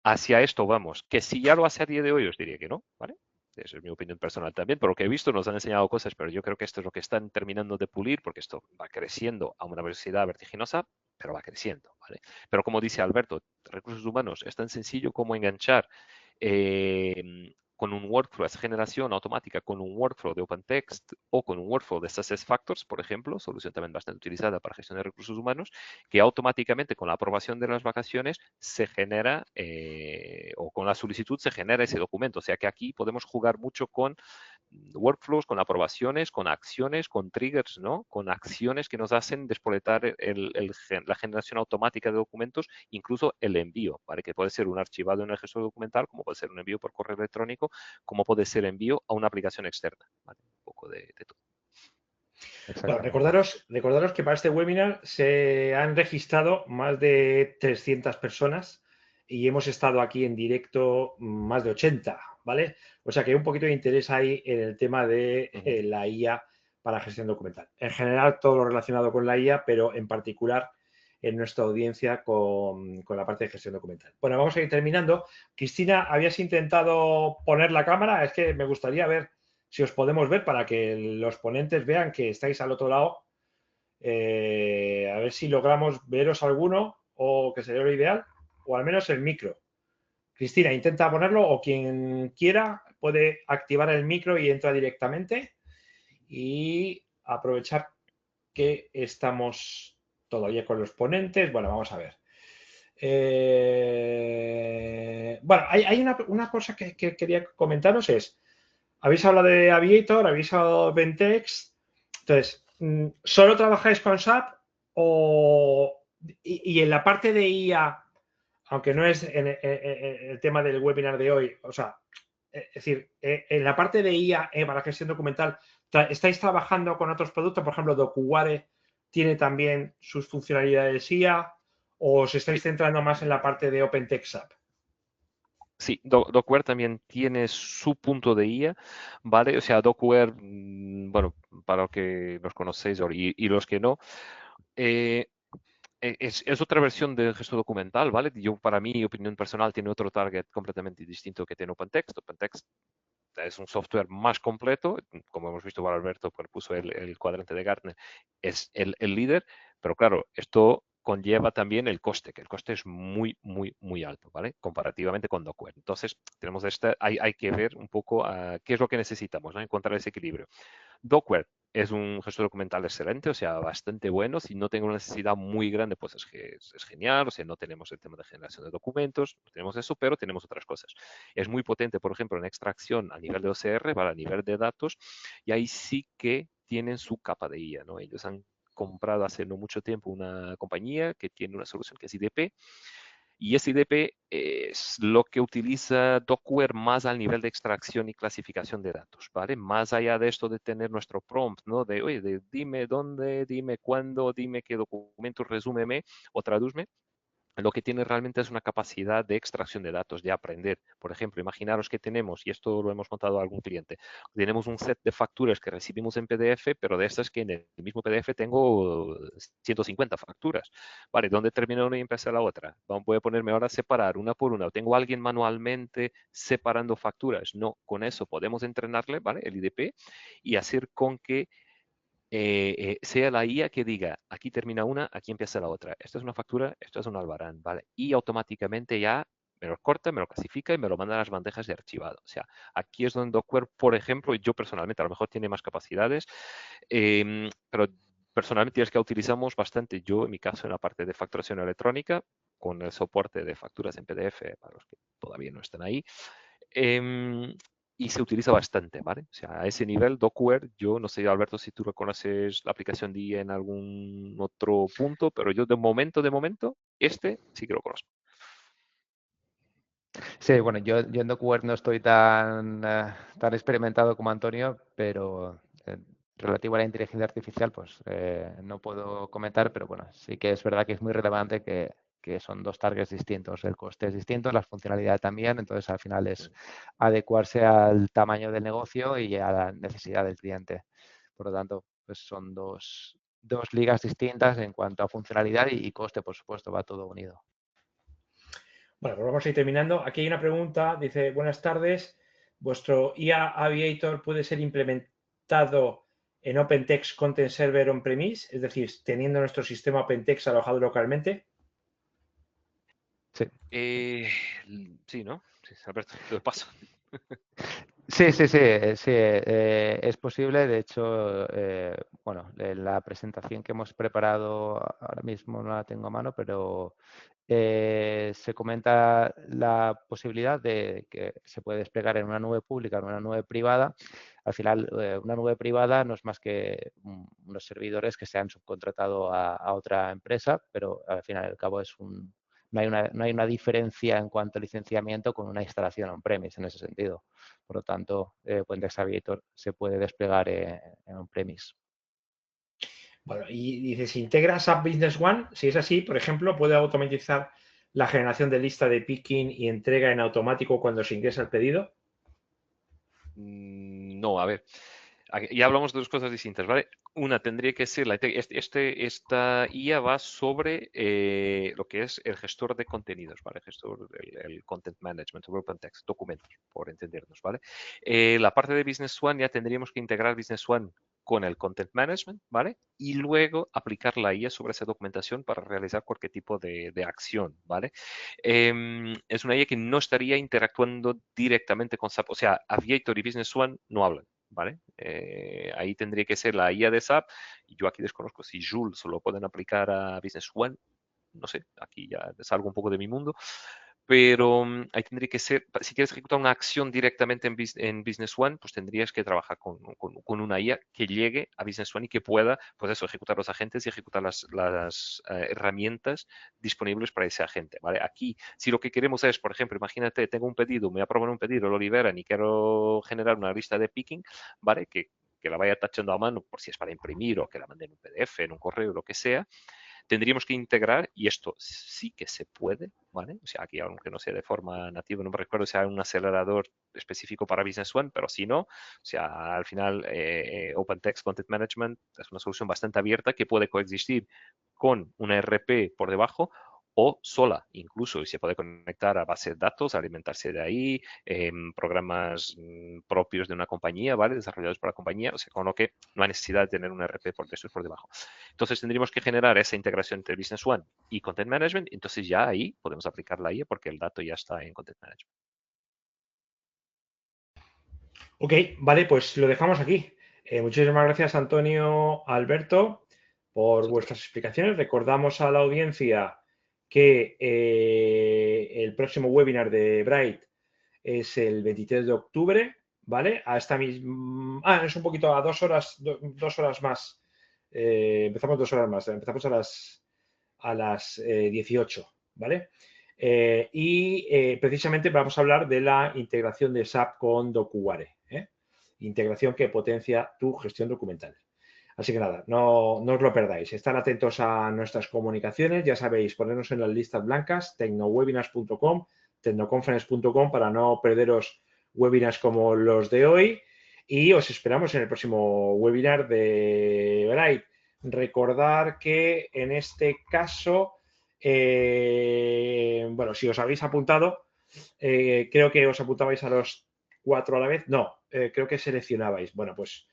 S2: hacia esto vamos. Que si ya lo hace a día de hoy, os diría que no, ¿vale? Esa es mi opinión personal también. Por lo que he visto, nos han enseñado cosas, pero yo creo que esto es lo que están terminando de pulir, porque esto va creciendo a una velocidad vertiginosa. pero va creciendo, ¿vale? Pero como dice Alberto, recursos humanos es tan sencillo como enganchar con un workflow, esa generación automática con un workflow de OpenText o con un workflow de SuccessFactors, por ejemplo, solución también bastante utilizada para gestión de recursos humanos, que automáticamente con la aprobación de las vacaciones se genera o con la solicitud se genera ese documento. O sea que aquí podemos jugar mucho con workflows, con aprobaciones, con acciones, con triggers, ¿no? Con acciones que nos hacen despoletar la generación automática de documentos, incluso el envío, ¿vale? Que puede ser un archivado en el gestor documental, como puede ser un envío por correo electrónico, como puede ser envío a una aplicación externa, ¿vale? Un poco de todo.
S1: Bueno, recordaros que para este webinar se han registrado más de 300 personas y hemos estado aquí en directo más de 80, ¿vale? O sea que hay un poquito de interés ahí en el tema de la IA para gestión documental. En general, todo lo relacionado con la IA, pero en particular en nuestra audiencia con la parte de gestión documental. Bueno, vamos a ir terminando. Cristina, ¿habías intentado poner la cámara? Es que me gustaría ver si os podemos ver para que los ponentes vean que estáis al otro lado. A ver si logramos veros alguno o que sería lo ideal, o al menos el micro. Cristina, intenta ponerlo o quien quiera puede activar el micro y entra directamente y aprovechar que estamos todavía con los ponentes. Bueno, vamos a ver. Bueno, hay una cosa que quería comentaros es, habéis hablado de Aviator, habéis hablado de Ventex. Entonces, ¿solo trabajáis con SAP y en la parte de IA, aunque no es en el tema del webinar de hoy, o sea, es decir, en la parte de IA para gestión documental, ¿estáis trabajando con otros productos? Por ejemplo, DocuWare tiene también sus funcionalidades IA, o os estáis centrando más en la parte de OpenText SAP.
S2: Sí, Dockware también tiene su punto de IA, ¿vale? O sea, Dockware, bueno, para los que los conocéis y los que no, es otra versión del gestor documental, ¿vale? Yo, para mi opinión personal, tiene otro target completamente distinto que tiene OpenText. OpenText es un software más completo, como hemos visto, Alberto, cuando puso el cuadrante de Gartner, es el líder, pero claro, esto conlleva también el coste, que el coste es muy, muy, muy alto, ¿vale? Comparativamente con Dockware. Entonces, tenemos hay que ver un poco qué es lo que necesitamos, ¿no? Encontrar ese equilibrio. Dockware es un gestor documental excelente, o sea, bastante bueno. Si no tengo una necesidad muy grande, pues es genial. O sea, no tenemos el tema de generación de documentos, no tenemos eso, pero tenemos otras cosas. Es muy potente, por ejemplo, en extracción a nivel de OCR, ¿vale? A nivel de datos, y ahí sí que tienen su capa de IA, ¿no? Ellos han comprado hace no mucho tiempo una compañía que tiene una solución que es IDP, y SDP es lo que utiliza Dockware más al nivel de extracción y clasificación de datos, ¿vale? Más allá de esto de tener nuestro prompt, ¿no? De, oye, dime dónde, dime cuándo, dime qué documento, resúmeme o tradúceme. Lo que tiene realmente es una capacidad de extracción de datos, de aprender. Por ejemplo, imaginaros que tenemos, y esto lo hemos contado a algún cliente, tenemos un set de facturas que recibimos en PDF, pero de estas que en el mismo PDF tengo 150 facturas. Vale, ¿dónde termina una y empieza la otra? Voy a ponerme ahora a separar una por una. ¿Tengo a alguien manualmente separando facturas? No, con eso podemos entrenarle, ¿vale? El IDP y hacer con que sea la IA que diga, aquí termina una, aquí empieza la otra. Esta es una factura, esto es un albarán, ¿vale? Y automáticamente ya me lo corta, me lo clasifica y me lo manda a las bandejas de archivado. O sea, aquí es donde Dockware, por ejemplo, yo personalmente, a lo mejor tiene más capacidades, pero personalmente es que utilizamos bastante, yo en mi caso en la parte de facturación electrónica, con el soporte de facturas en PDF, para los que todavía no están ahí. Y se utiliza bastante, ¿vale? O sea, a ese nivel, Dockware, yo no sé, Alberto, si tú reconoces la aplicación de IA en algún otro punto, pero yo de momento, este sí que lo conozco.
S3: Sí, bueno, yo en Dockware no estoy tan experimentado como Antonio, pero relativo a la inteligencia artificial, pues no puedo comentar, pero bueno, sí que es verdad que es muy relevante que son dos targets distintos. El coste es distinto, la funcionalidad también, entonces al final es adecuarse al tamaño del negocio y a la necesidad del cliente. Por lo tanto, pues son dos ligas distintas en cuanto a funcionalidad y coste, por supuesto, va todo unido.
S1: Bueno, pues vamos a ir terminando. Aquí hay una pregunta, dice, buenas tardes, ¿vuestro IA Aviator puede ser implementado en OpenText Content Server on-premise, es decir, teniendo nuestro sistema OpenText alojado localmente?
S3: Sí.
S2: Sí, ¿no? Sí, Alberto, te lo paso.
S3: Sí, es posible. De hecho, bueno, la presentación que hemos preparado ahora mismo no la tengo a mano, pero se comenta la posibilidad de que se puede desplegar en una nube pública, en una nube privada. Al final, una nube privada no es más que unos servidores que se han subcontratado a otra empresa, pero al final y al cabo no hay una diferencia en cuanto a licenciamiento con una instalación on-premise en ese sentido. Por lo tanto, Context Aviator se puede desplegar en on-premise.
S1: Bueno, y dices, ¿integra SAP Business One? Si es así, por ejemplo, ¿puede automatizar la generación de lista de picking y entrega en automático cuando se ingresa el pedido?
S2: No, a ver, ya hablamos de dos cosas distintas, ¿vale? Una tendría que ser, esta IA va sobre lo que es el gestor de contenidos, ¿vale? El Content Management, sobre OpenText, documentos, por entendernos, ¿vale? La parte de Business One ya tendríamos que integrar Business One con el Content Management, ¿vale? Y luego aplicar la IA sobre esa documentación para realizar cualquier tipo de acción, ¿vale? Es una IA que no estaría interactuando directamente con SAP. O sea, Aviator y Business One no hablan, ¿vale? Ahí tendría que ser la IA de SAP. Y yo aquí desconozco si Joule solo pueden aplicar a Business One. No sé, aquí ya salgo un poco de mi mundo. Pero ahí tendría que ser, si quieres ejecutar una acción directamente en Business One, pues tendrías que trabajar con una IA que llegue a Business One y que pueda, pues eso, ejecutar los agentes y ejecutar las herramientas disponibles para ese agente, ¿vale? Aquí, si lo que queremos es, por ejemplo, imagínate, tengo un pedido, me aprueban un pedido, lo liberan y quiero generar una lista de picking, ¿vale? Que la vaya tachando a mano por si es para imprimir o que la manden en un PDF, en un correo, lo que sea, tendríamos que integrar, y esto sí que se puede, ¿vale? O sea, aquí aunque no sea de forma nativa, no me recuerdo si hay un acelerador específico para Business One, pero si no, o sea, al final OpenText Content Management es una solución bastante abierta que puede coexistir con una ERP por debajo o sola, incluso, y se puede conectar a bases de datos, alimentarse de ahí, programas propios de una compañía, ¿vale? Desarrollados por la compañía, o sea, con lo que no hay necesidad de tener un ERP por después por debajo. Entonces tendríamos que generar esa integración entre Business One y Content Management, entonces ya ahí podemos aplicar la IA porque el dato ya está en Content Management.
S1: Ok, vale, pues lo dejamos aquí. Muchísimas gracias, Antonio, Alberto, por vuestras explicaciones. Recordamos a la audiencia que el próximo webinar de Bright es el 23 de octubre, ¿vale? A esta misma... es un poquito a 2 horas más. Empezamos 2 horas más. Empezamos a las 18, ¿vale? Precisamente vamos a hablar de la integración de SAP con DocuWare, integración que potencia tu gestión documental. Así que nada, no os lo perdáis. Estad atentos a nuestras comunicaciones. Ya sabéis, ponernos en las listas blancas, tecnowebinars.com, tecnoconference.com para no perderos webinars como los de hoy. Y os esperamos en el próximo webinar de Bright. Recordar que en este caso, bueno, si os habéis apuntado, creo que os apuntabais a los 4 a la vez. No, creo que seleccionabais. Bueno, pues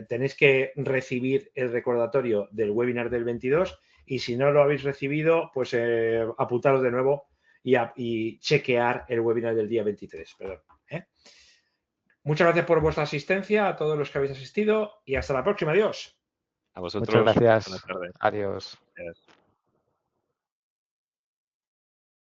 S1: tenéis que recibir el recordatorio del webinar del 22 y si no lo habéis recibido, pues apuntaros de nuevo y chequear el webinar del día 23. Perdón, Muchas gracias por vuestra asistencia a todos los que habéis asistido y hasta la próxima. Adiós.
S2: A
S3: Muchas
S2: vosotros, buenas
S3: gracias.
S2: tardes.
S3: Adiós.
S2: Adiós.